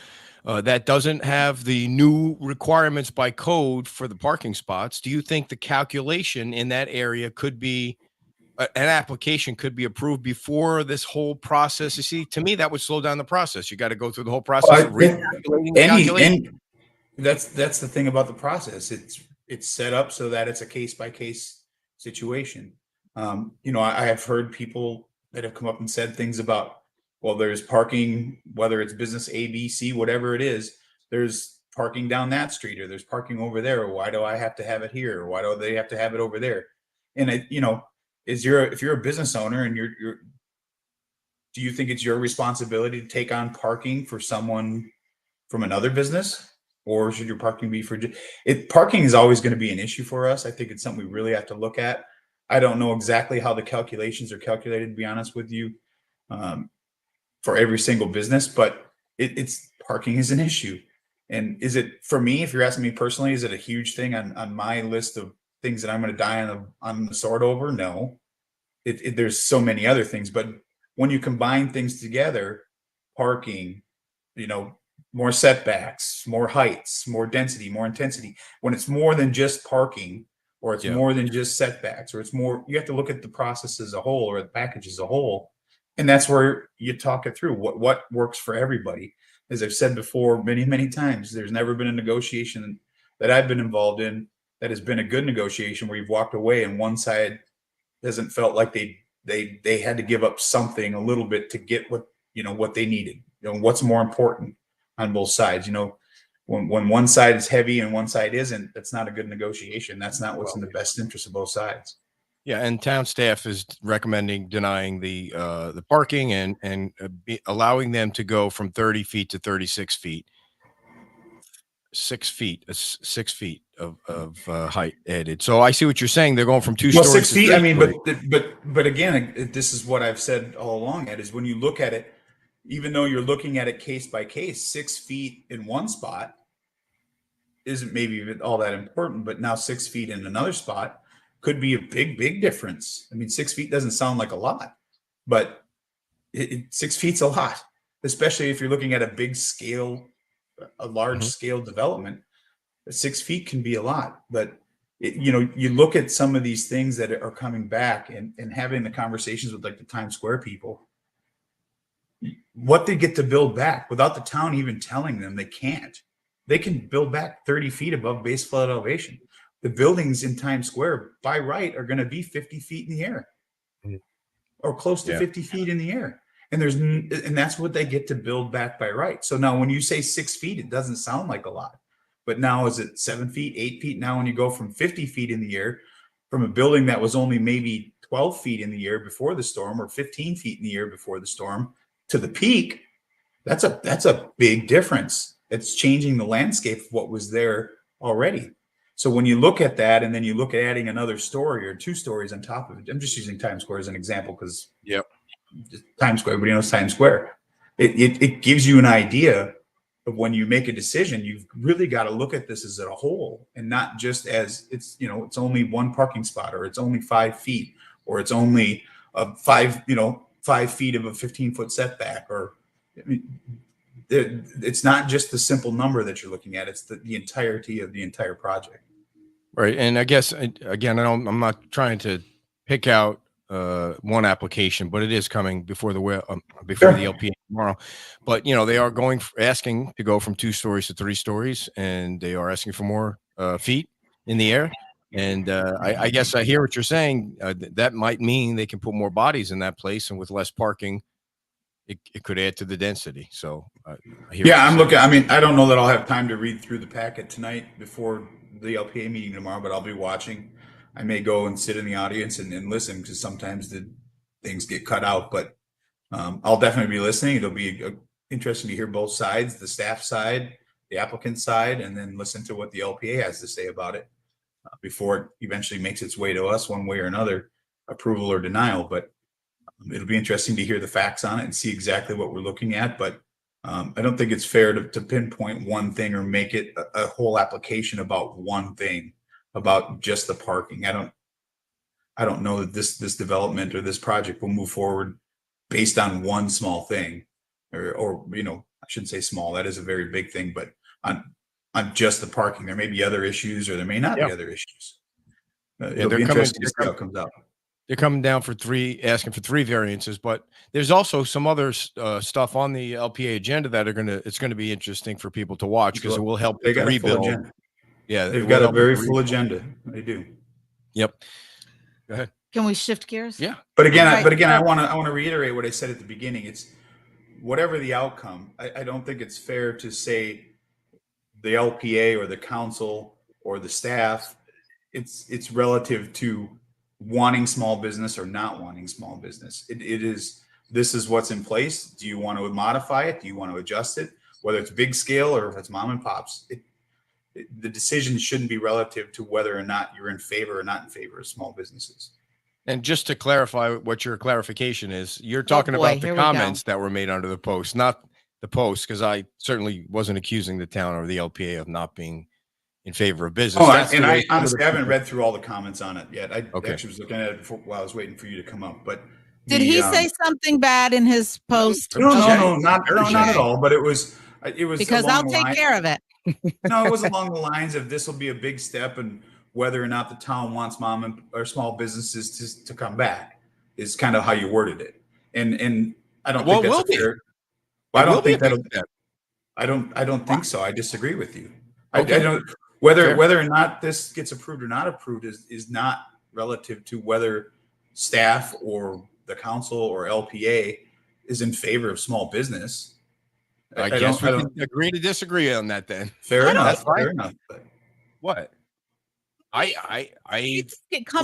that doesn't have the new requirements by code for the parking spots, do you think the calculation in that area could be an application could be approved before this whole process? You see, to me, that would slow down the process. You got to go through the whole process of recalculating the calculation. That's the thing about the process. It's set up so that it's a case by case situation. I have heard people that have come up and said things about, well, there's parking, whether it's business A, B, C, whatever it is, there's parking down that street, or there's parking over there. Or why do I have to have it here? Or why do they have to have it over there? And if you're a business owner and do you think it's your responsibility to take on parking for someone from another business? Or should your parking be for it? Parking is always going to be an issue for us. I think it's something we really have to look at. I don't know exactly how the calculations are calculated, to be honest with you, for every single business, but it's parking is an issue. And is it, for me, if you're asking me personally, is it a huge thing on my list of things that I'm going to die on the sword over? No, there's so many other things, but when you combine things together, parking, more setbacks, more heights, more density, more intensity, when it's more than just parking, or it's more than just setbacks, or it's more, you have to look at the process as a whole, or the package as a whole. And that's where you talk it through. What works for everybody. As I've said before many, many times, there's never been a negotiation that I've been involved in that has been a good negotiation where you've walked away and one side hasn't felt like they had to give up something a little bit to get what they needed. What's more important on both sides. When one side is heavy and one side isn't, that's not a good negotiation. That's not what's in the best interest of both sides. Yeah, and town staff is recommending denying the parking and allowing them to go from 30 feet to 36 feet. 6 feet, 6 feet of height added. So I see what you're saying. They're going from 2 stories. 6 feet. I mean, but again, this is what I've said all along. Ed, is when you look at it, even though you're looking at it case by case, 6 feet in one spot isn't maybe all that important, but now 6 feet in another spot could be a big difference. I mean, 6 feet doesn't sound like a lot, but 6 feet's a lot, especially if you're looking at a big scale, a large scale development. 6 feet can be a lot, but you look at some of these things that are coming back and having the conversations with like the Times Square people, what they get to build back without the town even telling them they can't. they can build back 30 feet above base flood elevation. The buildings in Times Square by right are going to be 50 feet in the air or close to 50 feet in the air. And and that's what they get to build back by right. So now when you say 6 feet, it doesn't sound like a lot, but now is it 7 feet, 8 feet? Now, when you go from 50 feet in the air from a building that was only maybe 12 feet in the air before the storm or 15 feet in the air before the storm to the peak, that's a big difference. It's changing the landscape of what was there already. So when you look at that, and then you look at adding another story or 2 stories on top of it, I'm just using Times Square as an example because Times Square, everybody knows Times Square. It gives you an idea of when you make a decision, you've really got to look at this as a whole and not just as it's only one parking spot, or it's only 5 feet, or it's only 5 feet of a 15-foot setback, or it's not just the simple number that you're looking at. It's the entirety of the entire project. Right. And I guess, again, I'm not trying to pick out one application, but it is coming before the LPA tomorrow. But, they are asking to go from 2 stories to 3 stories, and they are asking for more feet in the air. And I guess I hear what you're saying. That might mean they can put more bodies in that place, and with less parking, it could add to the density. So I'm looking. I mean, I don't know that I'll have time to read through the packet tonight before the LPA meeting tomorrow, but I'll be watching. I may go and sit in the audience and listen, because sometimes the things get cut out, but I'll definitely be listening. It'll be interesting to hear both sides, the staff side, the applicant side, and then listen to what the LPA has to say about it before it eventually makes its way to us one way or another, approval or denial. But it'll be interesting to hear the facts on it and see exactly what we're looking at. But I don't think it's fair to pinpoint one thing or make it a whole application about one thing, about just the parking. I don't know that this development or this project will move forward based on one small thing, or I shouldn't say small. That is a very big thing, but on just the parking, there may be other issues, or there may not be other issues. It'll be interesting to see how it comes out. They're coming down for asking for 3 variances, but there's also some other stuff on the LPA agenda that it's going to be interesting for people to watch, because it will help they got rebuild. Yeah, they've got a very full agenda. They do. Yep. Go ahead. Can we shift gears? Yeah. But again, I want to reiterate what I said at the beginning. It's whatever the outcome. I don't think it's fair to say the LPA or the council or the staff. It's relative to wanting small business or not wanting small business. This is what's in place. Do you want to modify it? Do you want to adjust it? Whether it's big scale or if it's mom and pops, the decision shouldn't be relative to whether or not you're in favor or not in favor of small businesses. And just to clarify what your clarification is, you're talking about the comments that were made under the post, not the post, because I certainly wasn't accusing the town or the LPA of not being in favor of business. I honestly haven't read through all the comments on it yet. I actually was looking at it while I was waiting for you to come up. But did he say something bad in his post? No, not at all. But it was because I'll take care of it. No, it was along the lines of this will be a big step, and whether or not the town wants or small businesses to come back is kind of how you worded it. And I don't think that's fair. I don't think that'll. I don't think so. I disagree with you. Okay. I don't. Whether or not this gets approved or not approved is not relative to whether staff or the council or LPA is in favor of small business. I guess we can agree to disagree on that then. Fair enough. Fair enough. What? We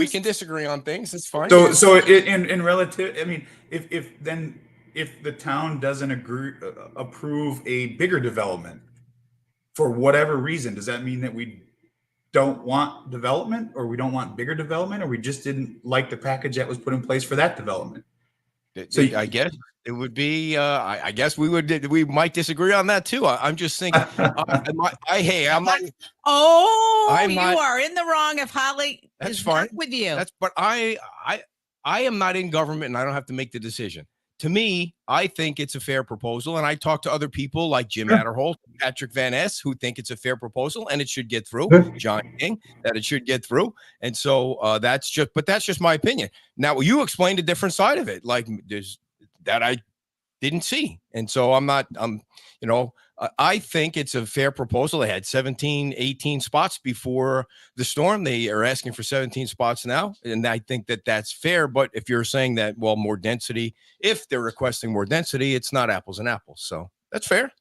can disagree on things. It's fine. So in relative, I mean, if the town doesn't approve a bigger development for whatever reason, does that mean that we don't want development, or we don't want bigger development, or we just didn't like the package that was put in place for that development? So I guess it would be. I guess we might disagree on that too. I'm just thinking. I'm not. Oh, you are in the wrong if Holly is fine with you. But I am not in government, and I don't have to make the decision. To me, I think it's a fair proposal, and I talk to other people like Jim Adderholt, Patrick Van Ness, who think it's a fair proposal and it should get through. John King, that it should get through, and so that's just my opinion. Now, you explained a different side of it, like there's that I didn't see. And so I think it's a fair proposal. They had 17, 18 spots before the storm. They are asking for 17 spots now. And I think that that's fair. But if you're saying that, well, more density, if they're requesting more density, it's not apples and apples. So that's fair.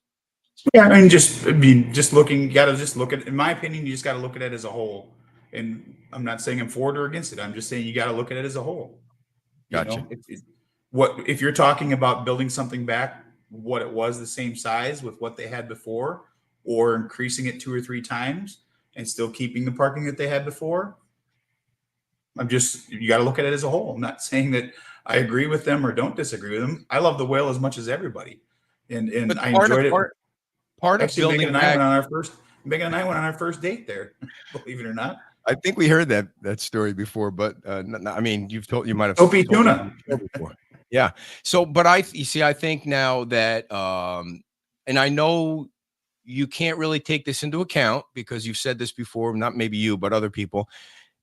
Yeah, I mean, just looking, you got to just look at, in my opinion, you just got to look at it as a whole. And I'm not saying I'm for it or against it. I'm just saying you got to look at it as a whole. Gotcha. If you're talking about building something back, what it was the same size with what they had before, or increasing it 2 or 3 times and still keeping the parking that they had before, you got to look at it as a whole. I'm not saying that I agree with them or don't disagree with them. I love the whale as much as everybody, and I enjoyed it. Part of Actually, building Megan and I went on our first date there. Believe it or not. I think we heard that story before, but I mean, you might have Soapy tuna before. Yeah. So, but I think now that, and I know you can't really take this into account because you've said this before, not maybe you, but other people.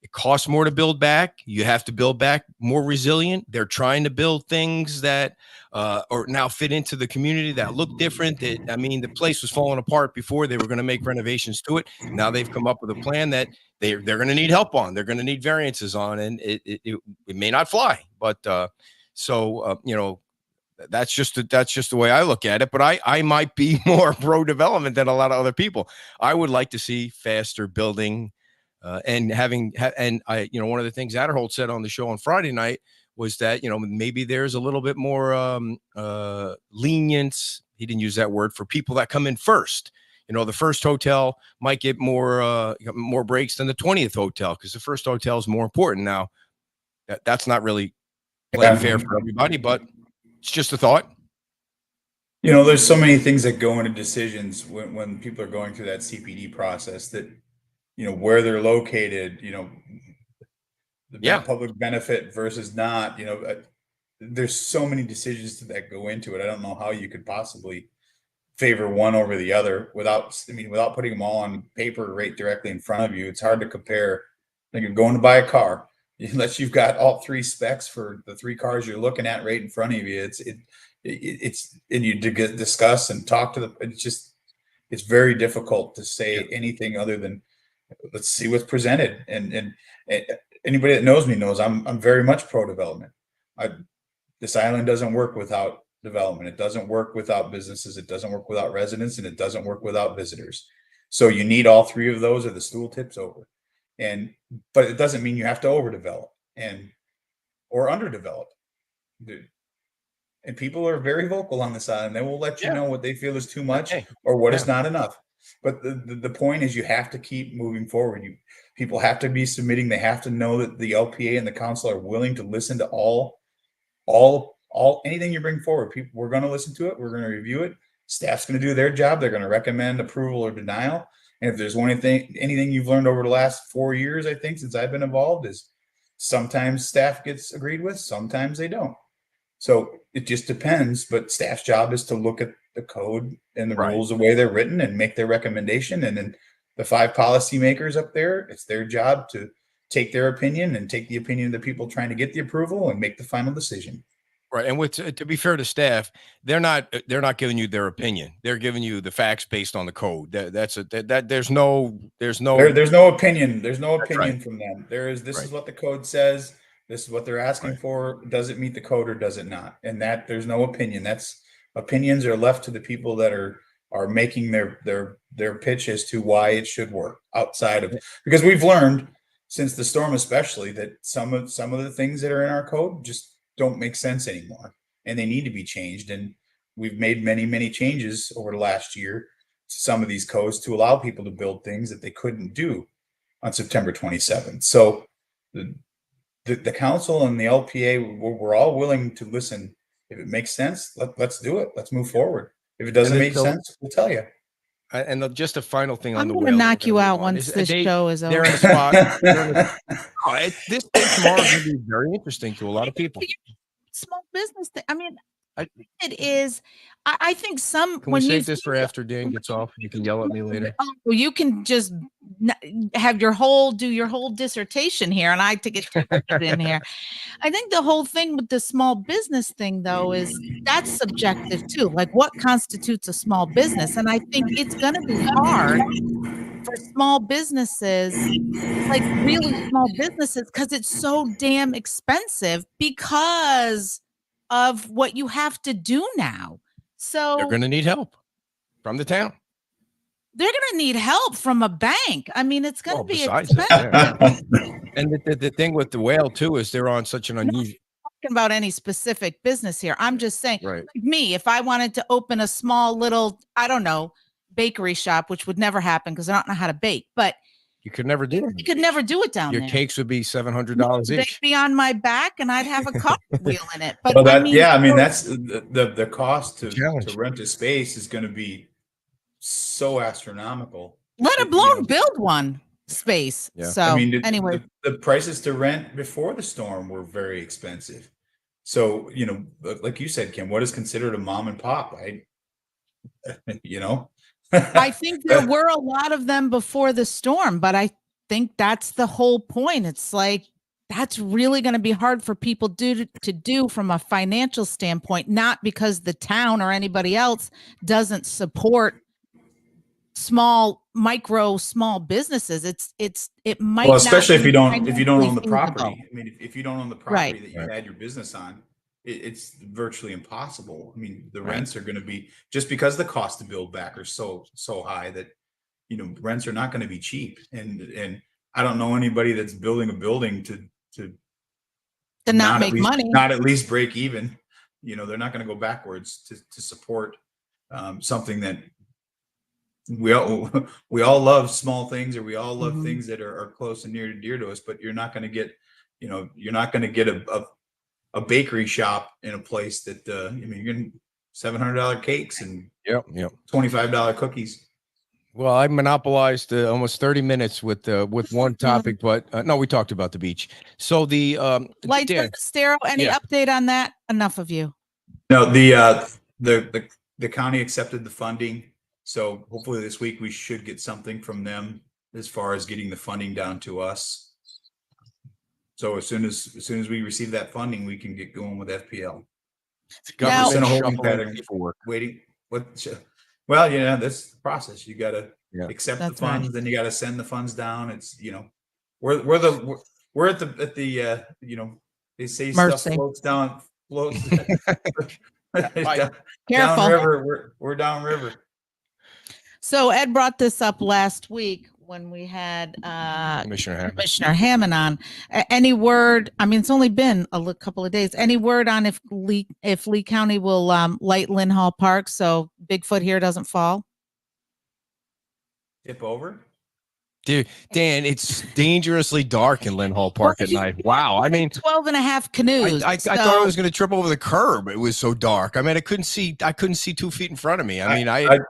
It costs more to build back. You have to build back more resilient. They're trying to build things that or now fit into the community that look different. The place was falling apart before. They were going to make renovations to it. Now they've come up with a plan that they're going to need help on. They're going to need variances on, and it may not fly. But that's just the way I look at it. But I might be more pro development than a lot of other people. I would like to see faster building. And one of the things Adderholt said on the show on Friday night was that, maybe there's a little bit more lenience. He didn't use that word, for people that come in first. The first hotel might get more breaks than the 20th hotel because the first hotel is more important. Now, that's not really playing fair for everybody, but it's just a thought. There's so many things that go into decisions when people are going through that CPD process that, where they're located, the public benefit versus not, there's so many decisions that go into it. I don't know how you could possibly favor one over the other without putting them all on paper right directly in front of you. It's hard to compare. Like you're going to buy a car, unless you've got all 3 specs for the 3 cars you're looking at right in front of you. It's and you discuss and talk to it's very difficult to say anything other than, let's see what's presented. And anybody that knows me knows I'm very much pro development. This island doesn't work without development. It doesn't work without businesses. It doesn't work without residents, and it doesn't work without visitors. So you need all 3 of those, or the stool tips over. But it doesn't mean you have to overdevelop or underdevelop. And people are very vocal on this island. They will let you know what they feel is too much or what is not enough. But the point is, you have to keep moving forward. People have to be submitting. They have to know that the LPA and the council are willing to listen to all anything you bring forward. We're going to listen to it. We're going to review it. Staff's going to do their job. They're going to recommend approval or denial. And if there's anything you've learned over the last 4 years, I think, since I've been involved, is sometimes staff gets agreed with, sometimes they don't. So it just depends. But staff's job is to look at the code and the rules, the way they're written, and make their recommendation. And then the 5 policymakers up there, it's their job to take their opinion and take the opinion of the people trying to get the approval and make the final decision. Right. And to be fair to staff, they're not giving you their opinion. They're giving you the facts based on the code. There's no opinion. There's no opinion from them. This is what the code says. This is what they're asking for. Does it meet the code or does it not? And that there's no opinion. Opinions are left to the people that are making their pitch as to why it should work outside of, because we've learned since the storm, especially, that some of the things that are in our code just don't make sense anymore, and they need to be changed. And we've made many, many changes over the last year to some of these codes to allow people to build things that they couldn't do on September 27th. So the council and the LPA, we're all willing to listen. If it makes sense, let's do it. Let's move forward. If it doesn't make sense, we'll tell you. And just a final thing on the I'm going to knock you out once this show is over. They're in a spot. This day tomorrow is going to be very interesting to a lot of people. Small business thing. I mean, it is. I think Can we save this for after Dan gets off? You can yell at me later. You can just have do your whole dissertation here, and I to get in here. I think the whole thing with the small business thing, though, is that's subjective too. Like, what constitutes a small business? And I think it's going to be hard for small businesses, like really small businesses, because it's so damn expensive because of what you have to do now. So They're going to need help from the town. they're going to need help from a bank. I mean, it's going to be besides expensive. that, yeah. And the thing with the whale too is they're on such an unusual. Talking about any specific business here. I'm just saying, Right. like me, if I wanted to open a small little, I don't know, bakery shop, which would never happen because I don't know how to bake, but You could never do you it. could never do it down Your there. cakes would be $700 They'd each. be on my back and I'd have a cartwheel in it. But Well, I that mean, yeah, I mean that's the cost to Challenge. rent a space is going to be so astronomical. let you alone know. build one space. Yeah. So I mean, anyway, the prices to rent before the storm were very expensive. So, like you said, Kim, what is considered a mom and pop? I think there were a lot of them before the storm, but I think that's the whole point. It's like that's really going to be hard for people to do from a financial standpoint, not because the town or anybody else doesn't support small businesses. It might Well, especially not if you be don't own the financially property. feasible. I mean, if you don't own the property Right. that you had your business on, it's virtually impossible. I mean, the Right. rents are going to be just because the cost to build back are so high that rents are not going to be cheap. And I don't know anybody that's building a building to Not at make least, money. not at least break even. They're not going to go backwards to support something that we all love small things, or we all love Mhm. things that are close and near and dear to us, but you're not going to get a bakery shop in a place that you're getting $700 cakes and Yep. $25 cookies. Well, I monopolized almost 30 minutes with one topic, but no, we talked about the beach. So the Lights Dan, at the Stero, any Yeah. update on that? Enough of you. No, the county accepted the funding, so hopefully this week we should get something from them as far as getting the funding down to us. So as soon as we receive that funding, we can get going with FPL. government Now- holding shuffling pattern. paperwork. Waiting. Well, that's the process. You got to Yeah. accept That's the right. funds, then you got to send the funds down. It's we're at the they say Mercy. stuff floats down Careful. downriver. We're downriver. So Ed brought this up last week when we had Commissioner Hammond. Commissioner Hammond on. Any word? I mean, it's only been a couple of days. Any word on if Lee County will light Lynn Hall Park so Bigfoot here doesn't fall? Tip over. Dude, Dan, it's dangerously dark in Lynn Hall Park at night. Wow. I mean, 12 and a half canoes. I thought I was going to trip over the curb. It was so dark. I mean, I couldn't see 2 feet in front of me. I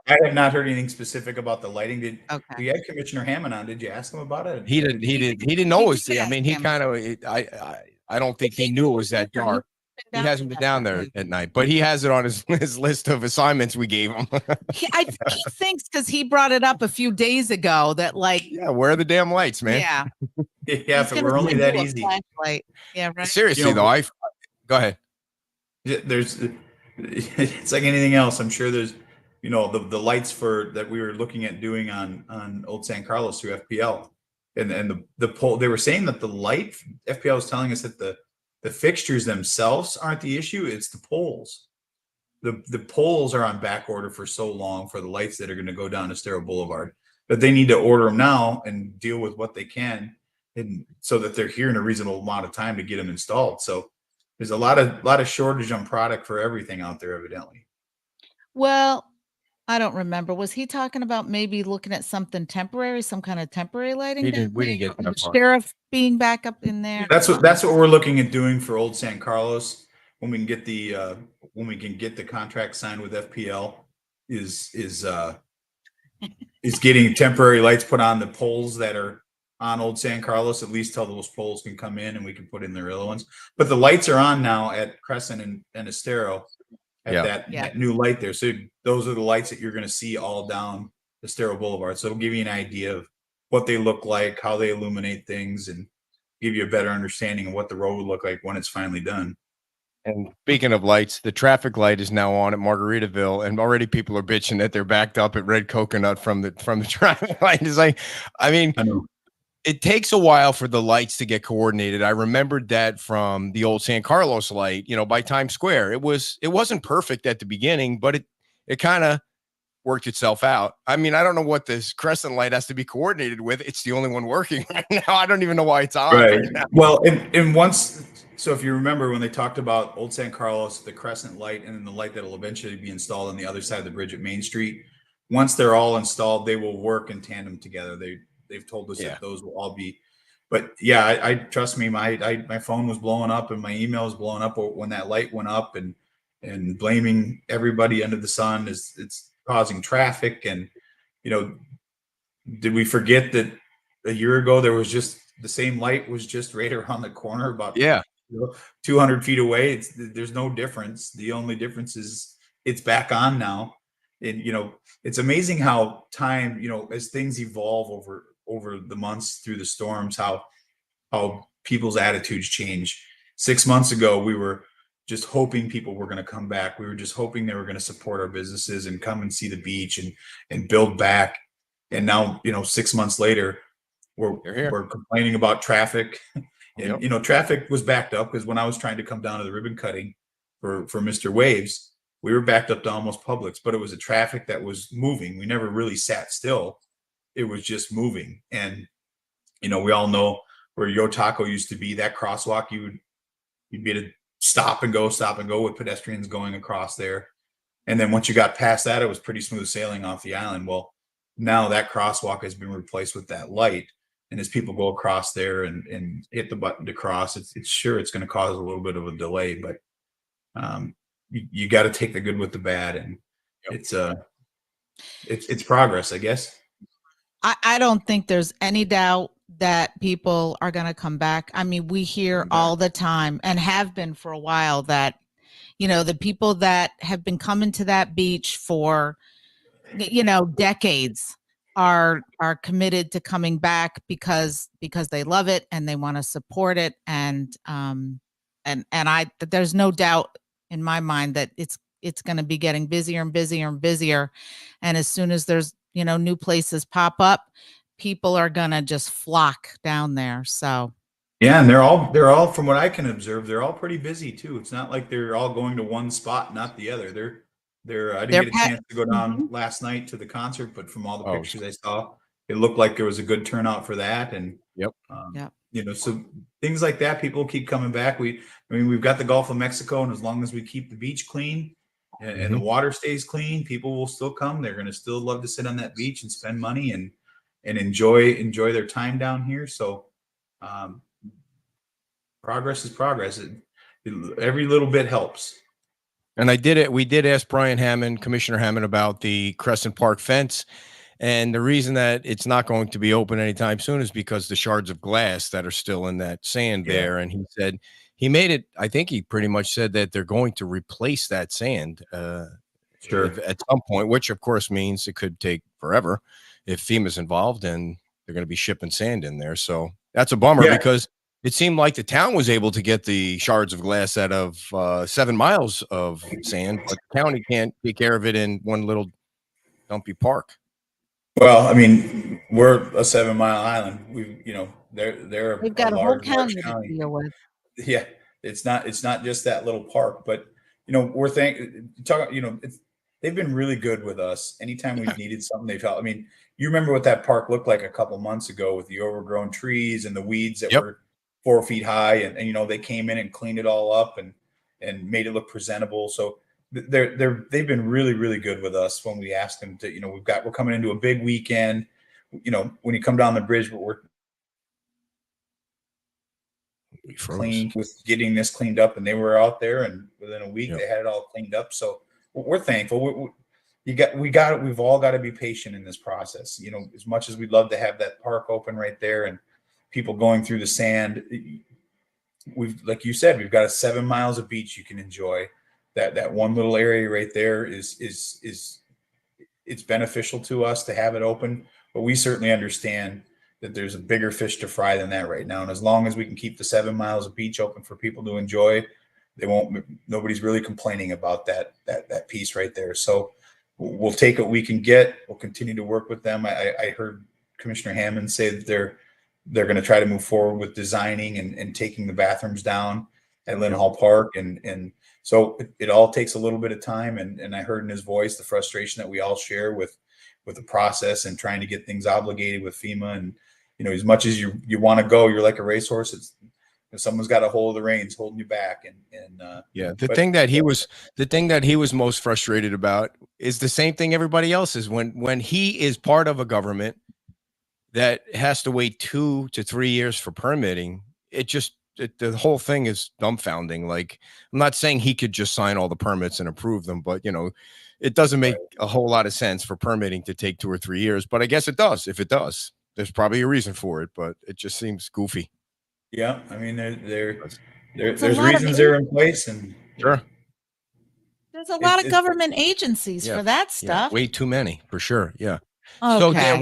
have not heard anything specific about the lighting. Okay. You had Commissioner Hammond on? Did you ask him about it? he didn't know it was. He I mean, he asked kind of. I don't think he knew it was that dark. He hasn't been down there at night, but he has it on his list of assignments we gave him. He thinks because he brought it up a few days ago that Yeah, where are the damn lights, man? yeah, Yeah, he's if it gonna were only send that you a easy. flashlight. Yeah, right. Seriously though, go ahead. It's like anything else. I'm sure there's, the lights that we were looking at doing on Old San Carlos through FPL, and the pole. They were saying that the light FPL was telling us that the fixtures themselves aren't the issue. It's the poles. The poles are on back order for so long for the lights that are going to go down Estero Boulevard, but they need to order them now and deal with what they can, and so that they're here in a reasonable amount of time to get them installed. So there's a lot of shortage on product for everything out there, evidently. Well, I don't remember. Was he talking about maybe looking at something temporary, some kind of temporary lighting? We didn't get that The far. sheriff being back up in there. That's what we're looking at doing for Old San Carlos when we can get the contract signed with FPL is getting temporary lights put on the poles that are on Old San Carlos, at least till those poles can come in and we can put in their other ones. But the lights are on now at Crescent and Estero at that new light there. So those are the lights that you're going to see all down Estero Boulevard. So it'll give you an idea of what they look like, how they illuminate things, and give you a better understanding of what the road would look like when it's finally done. And speaking of lights, the traffic light is now on at Margaritaville, and already people are bitching that they're backed up at Red Coconut from the traffic light. It's like, I mean, I know. it takes a while for the lights to get coordinated. I remembered that from the old San Carlos light, by Times Square. It wasn't perfect at the beginning, but it kind of worked itself out. I mean, I don't know what this crescent light has to be coordinated with. It's the only one working right now. I don't even know why it's on Right. right now. Well, and once, so if you remember when they talked about Old San Carlos, the crescent light, and then the light that will eventually be installed on the other side of the bridge at Main Street, once they're all installed, they will work in tandem together. They've told us that those will all be. But yeah, I trust me, my phone was blowing up and my email was blowing up when that light went up, and blaming everybody under the sun is it's causing traffic. And did we forget that a year ago there was just the same light was just right around the corner about 200 feet away? There's no difference. The only difference is it's back on now. And it's amazing how time, as things evolve over the months through the storms, how people's attitudes change. 6 months ago we were just hoping people were going to come back. We were just hoping they were going to support our businesses and come and see the beach and build back. And now, 6 months later, we're complaining about traffic. And, traffic was backed up because when I was trying to come down to the ribbon cutting for Mr. Waves, we were backed up to almost Publix, but it was a traffic that was moving. We never really sat still. It was just moving. And, we all know where Yo Taco used to be, that crosswalk, you'd be able to stop and go with pedestrians going across there. And then once you got past that, it was pretty smooth sailing off the island. Well, now that crosswalk has been replaced with that light. And as people go across there and hit the button to cross, it's going to cause a little bit of a delay, but you got to take the good with the bad. And it's progress, I guess. I don't think there's any doubt that people are going to come back. I mean, we hear all the time and have been for a while that, the people that have been coming to that beach for, decades are committed to coming back because they love it and they want to support it. And there's no doubt in my mind that it's going to be getting busier and busier and busier. And as soon as there's, new places pop up, people are going to just flock down there. So. Yeah. And they're all, from what I can observe, they're all pretty busy too. It's not like they're all going to one spot, not the other. I didn't get a chance to go down last night to the concert, but from all the pictures I saw, it looked like there was a good turnout for that. And so things like that, people keep coming back. We've got the Gulf of Mexico, and as long as we keep the beach clean and the water stays clean, people will still come. They're going to still love to sit on that beach and spend money and enjoy their time down here. So progress is progress. Every little bit helps. And we did ask Brian Hammond, Commissioner Hammond, about the Crescent Park fence. And the reason that it's not going to be open anytime soon is because the shards of glass that are still in that sand there. And he said he made it. I think he pretty much said that they're going to replace that sand at some point, which of course means it could take forever if FEMA's involved and they're going to be shipping sand in there. So that's a bummer because it seemed like the town was able to get the shards of glass out of 7 miles of sand, but the county can't take care of it in one little dumpy park. Well, I mean, we're a 7-mile island. We've got a whole county to deal with. Yeah, it's not just that little park, but they've been really good with us. Anytime we've needed something, they've helped. I mean, you remember what that park looked like a couple months ago with the overgrown trees and the weeds that were 4 feet high, and they came in and cleaned it all up and made it look presentable. So they've been really, really good with us when we asked them to. We're coming into a big weekend. When you come down the bridge, we're clean with getting this cleaned up, and they were out there, and within a week they had it all cleaned up. So we're thankful. We've all got to be patient in this process. As much as we'd love to have that park open right there and people going through the sand, like you said, we've got 7 miles of beach you can enjoy. That one little area right there is it's beneficial to us to have it open, but we certainly understand that there's a bigger fish to fry than that right now. And as long as we can keep the 7 miles of beach open for people to enjoy, nobody's really complaining about that piece right there. So we'll take what we can get. We'll continue to work with them. I heard Commissioner Hammond say that they're going to try to move forward with designing and taking the bathrooms down at Lynn Hall Park. And so it all takes a little bit of time. And I heard in his voice the frustration that we all share with the process and trying to get things obligated with FEMA. And, as much as you want to go, you're like a racehorse. It's, someone's got a hold of the reins holding you back. The thing that he was most frustrated about is the same thing everybody else is. When he is part of a government that has to wait 2 to 3 years for permitting, the whole thing is dumbfounding. Like, I'm not saying he could just sign all the permits and approve them, but it doesn't make a whole lot of sense for permitting to take 2 or 3 years. But I guess it does. If it does, there's probably a reason for it, but it just seems goofy. Yeah, I mean, there's reasons they're in place, and sure, there's a lot of government agencies for that stuff. Way too many, for sure. Yeah. Okay. So Dan,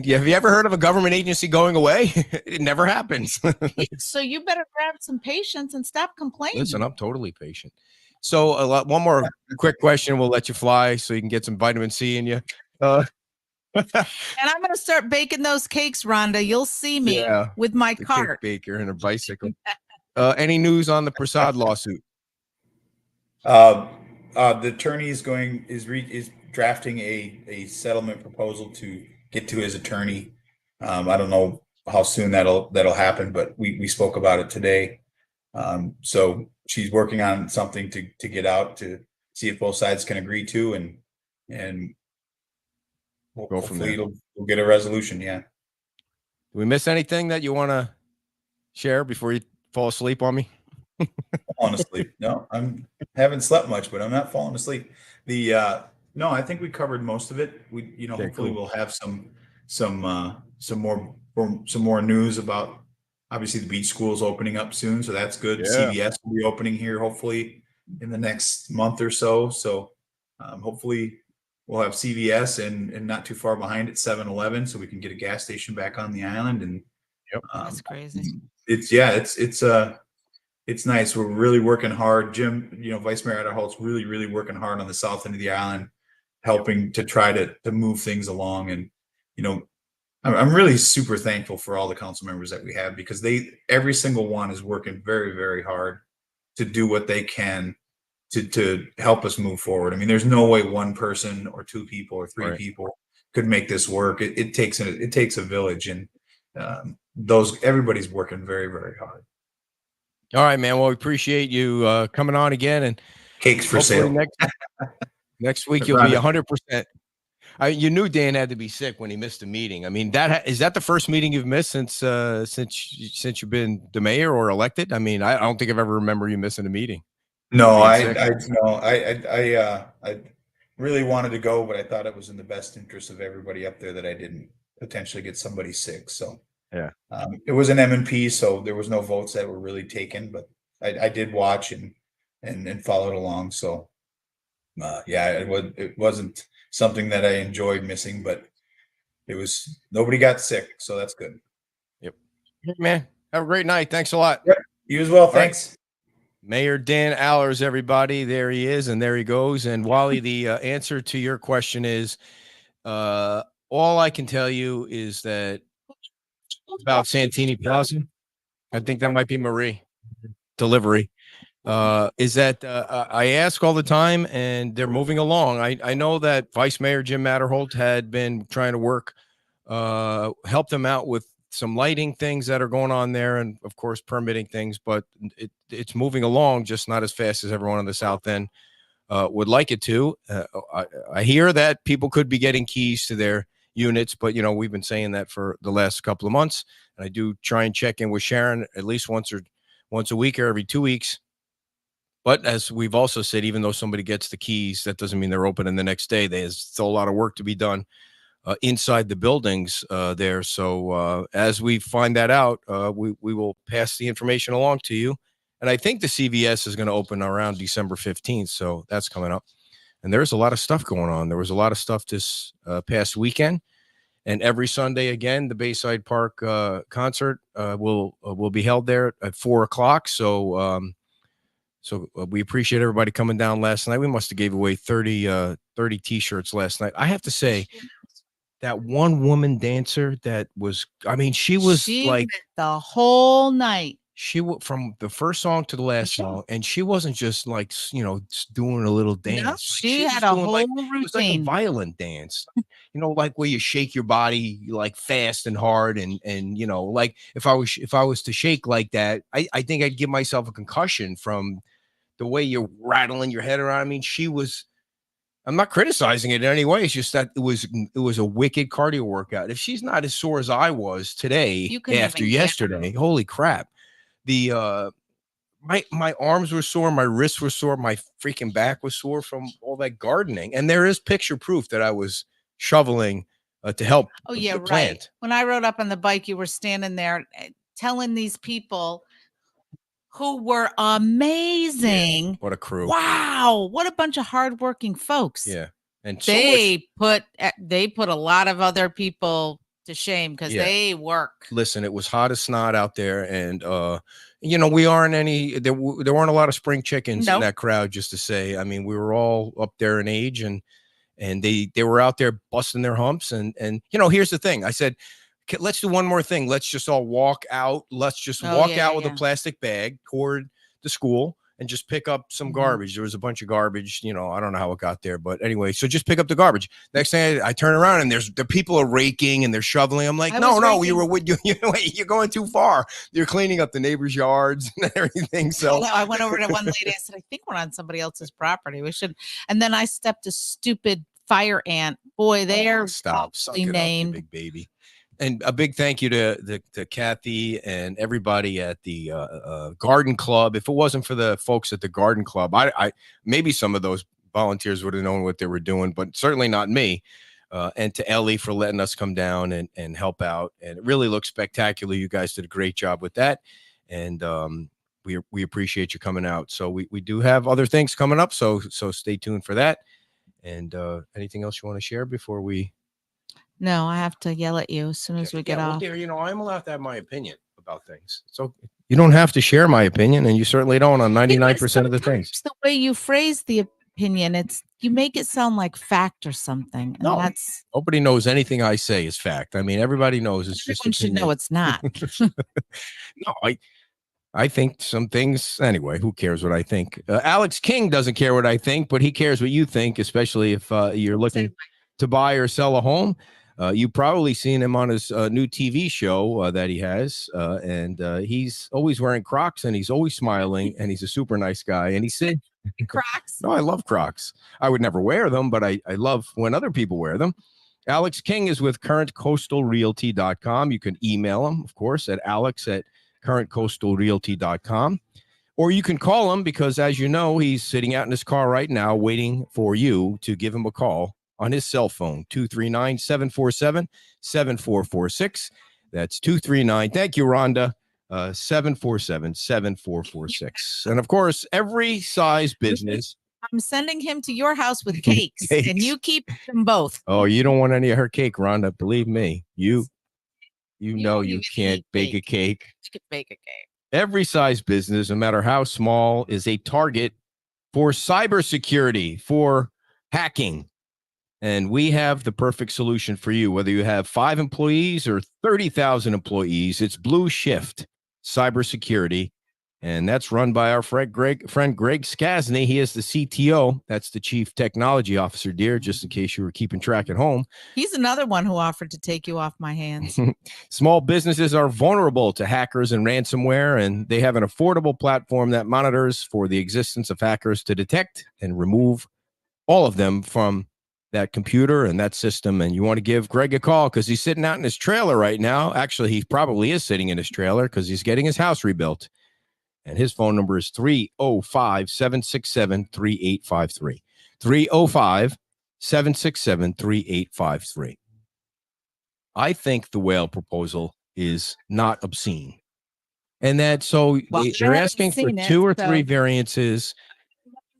have you ever heard of a government agency going away? It never happens. So you better grab some patience and stop complaining. Listen, I'm totally patient. So one more quick question. We'll let you fly so you can get some vitamin C in you. And I'm going to start baking those cakes, Rhonda. You'll see me with my cart. Cake baker and a bicycle. Any news on the Prasad lawsuit? The attorney is drafting a settlement proposal to get to his attorney. I don't know how soon that'll happen, but we spoke about it today. So she's working on something to get out to see if both sides can agree to, and we'll go from there. We'll get a resolution. Yeah. Do we miss anything that you want to share before you fall asleep on me? Falling asleep? No, haven't slept much, but I'm not falling asleep. No, I think we covered most of it. We, hopefully we'll have some more news about, obviously, the beach school is opening up soon, so that's good. Yeah. CVS will be opening here hopefully in the next month or so. So hopefully we'll have CVS and not too far behind it 7-Eleven, so we can get a gas station back on the island. And that's crazy. It's nice. We're really working hard. Jim, Vice Mayor Adderholt's really, really working hard on the south end of the island, helping to try to move things along. And, I'm really super thankful for all the council members that we have, because every single one is working very, very hard to do what they can to help us move forward. I mean, there's no way one person or two people or three people could make this work. It takes a village, and everybody's working very, very hard. All right, man. Well, we appreciate you coming on again, and cakes for sale. Next week you'll be 100%. You knew Dan had to be sick when he missed a meeting. I mean, is that the first meeting you've missed since you've been the mayor or elected? I mean, I don't think I've ever remember you missing a meeting. No, I really wanted to go, but I thought it was in the best interest of everybody up there that I didn't potentially get somebody sick. So yeah, it was an M&P, so there was no votes that were really taken, but I did watch and followed along. So it wasn't something that I enjoyed missing, but nobody got sick, so that's good. Yep, man. Have a great night. Thanks a lot. Yep. You as well. Thanks. Mayor Dan Allers, everybody. There he is, and there he goes. And Wally, the answer to your question is, all I can tell you is that about Santini Plaza, I think that might be Marie delivery. Is that I ask all the time, and they're moving along. I know that Vice Mayor Jim Adderholt had been trying to work, help them out with some lighting things that are going on there, and of course permitting things, but it's moving along, just not as fast as everyone on the south end would like it to. I hear that people could be getting keys to their units, but we've been saying that for the last couple of months, and I do try and check in with Sharon at least once a week or every 2 weeks. But as we've also said, even though somebody gets the keys, that doesn't mean they're open in the next day. There's still a lot of work to be done inside the buildings there. So as we find that out, we will pass the information along to you. And I think the CVS is going to open around December 15th. So that's coming up. And there's a lot of stuff going on. There was a lot of stuff this past weekend. And every Sunday, again, the Bayside Park concert will be held there at 4:00. So we appreciate everybody coming down last night. We must have gave away 30 T-shirts last night. I have to say, that one woman dancer that was, I mean, she was She like went the whole night. from the first song to the last song, and she wasn't just like just doing a little dance. No, Like, she was had a doing, whole like, it was like a routine. violent dance, like where you shake your body like fast and hard, and like if I was to shake like that, I think I'd give myself a concussion from the way you're rattling your head around. I mean, I'm not criticizing it in any way. It's just that it was a wicked cardio workout. If she's not as sore as I was today after yesterday, holy crap. The my arms were sore, my wrists were sore, my freaking back was sore from all that gardening. And there is picture proof that I was shoveling to help the plant. Right. When I rode up on the bike, you were standing there telling these people who were amazing. Yeah, what a crew. Wow. What a bunch of hardworking folks. Yeah. And they put a lot of other people to shame because they work. Listen, it was hot as snot out there. And, we aren't there weren't a lot of spring chickens in that crowd, just to say. I mean, we were all up there in age, and they were out there busting their humps. And here's the thing. I said, let's do one more thing. Let's just all walk out. Let's just walk out with a plastic bag toward the school and just pick up some garbage. There was a bunch of garbage, I don't know how it got there, but anyway, so just pick up the garbage. Next thing I turn around and the people are raking and they're shoveling. I'm like, no, you're going too far. You're cleaning up the neighbors' yards and everything. So I went over to one lady. I said, I think we're on somebody else's property. We should. And then I stepped a stupid fire ant. Boy, they're stop named big baby. And a big thank you to Kathy and everybody at the Garden Club. If it wasn't for the folks at the Garden Club, I maybe some of those volunteers would have known what they were doing, but certainly not me. And to Ellie for letting us come down and help out. And it really looks spectacular. You guys did a great job with that. And we appreciate you coming out. So we do have other things coming up. So stay tuned for that. And anything else you want to share before we... No, I have to yell at you as soon as we get off. Dear, I'm allowed to have my opinion about things. So you don't have to share my opinion, and you certainly don't on 99% of the things. It's the way you phrase the opinion. You make it sound like fact or something. No, nobody knows anything I say is fact. I mean, everybody knows it's just opinion. Should know it's not. No, I think some things, anyway, who cares what I think? Alex King doesn't care what I think, but he cares what you think, especially if you're looking to buy or sell a home. You've probably seen him on his new TV show that he has, and he's always wearing Crocs, and he's always smiling, and he's a super nice guy. And he said, Crocs? No, I love Crocs. I would never wear them, but I love when other people wear them. Alex King is with currentcoastalrealty.com. You can email him, of course, at alex@currentcoastalrealty.com. Or you can call him because, as you know, he's sitting out in his car right now waiting for you to give him a call on his cell phone, 239-747-7446. That's 239. Thank you, Rhonda. 747-7446. And of course, every size business. I'm sending him to your house with cakes. And you keep them both. Oh, you don't want any of her cake, Rhonda. Believe me, you know you can't bake a cake. You can bake a cake. Every size business, no matter how small, is a target for cybersecurity, for hacking. And we have the perfect solution for you. Whether you have 5 employees or 30,000 employees, it's Blue Shift Cybersecurity. And that's run by our friend Greg Skasny. He is the CTO. That's the Chief Technology Officer, dear, just in case you were keeping track at home. He's another one who offered to take you off my hands. Small businesses are vulnerable to hackers and ransomware, and they have an affordable platform that monitors for the existence of hackers to detect and remove all of them from that computer and that system. And you want to give Greg a call because he's sitting out in his trailer right now. Actually, he probably is sitting in his trailer because he's getting his house rebuilt. And his phone number is 305-767-3853. 305-767-3853. I think the whale proposal is not obscene. And that they're asking for 2 or 3 variances.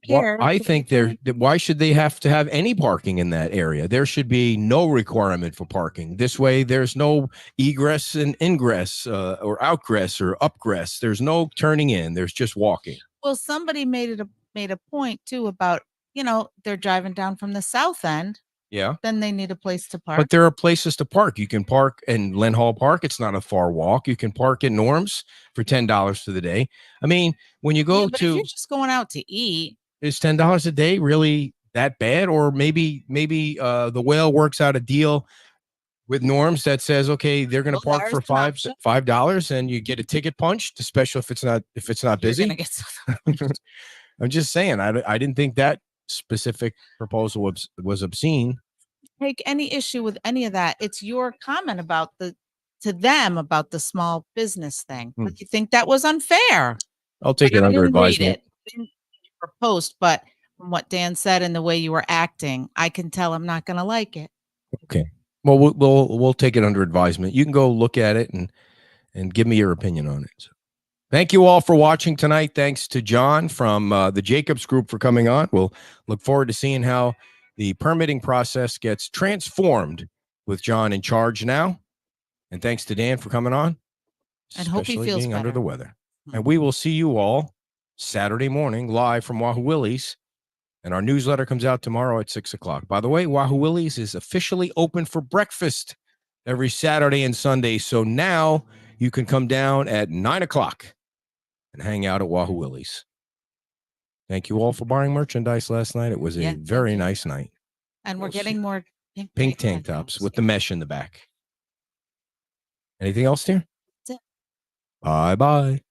care. I think why should they have to have any parking in that area? There should be no requirement for parking. This way, there's no egress and ingress or outgress or upgress. There's no turning in. There's just walking. Well, somebody made a point too about, they're driving down from the south end. Yeah. Then they need a place to park. But there are places to park. You can park in Lynn Hall Park. It's not a far walk. You can park at Norm's for $10 for the day. I mean, when you go But if to, you're just going out to eat, is $10 a day really that bad? Or maybe the Whale works out a deal with Norm's that says, okay, they're going to Well, park for there's an option. $5 and you get a ticket punched, especially if it's not you're busy. gonna get some- I'm just saying, I didn't think that specific proposal was obscene. take any issue with any of that. It's your comment about to them about the small business thing. But you think that was unfair. I'll take it I under didn't read advisement. it. I didn't read your post, but from what Dan said and the way you were acting, I can tell I'm not going to like it. Okay. Well, we'll take it under advisement. You can go look at it and give me your opinion on it. So, thank you all for watching tonight. Thanks to John from the Jacobs Group for coming on. We'll look forward to seeing how the permitting process gets transformed with John in charge now. And thanks to Dan for coming on. And hope he especially feels being under better. the weather. And we will see you all Saturday morning live from Wahoo Willie's. And our newsletter comes out tomorrow at 6:00. By the way, Wahoo Willie's is officially open for breakfast every Saturday and Sunday. So now you can come down at 9:00 and hang out at Wahoo Willie's. Thank you all for buying merchandise last night. It was a Yeah, very nice night. And we're We'll see. getting more Pink tank tops with the mesh in the back. Anything else, dear? That's it. Bye-bye.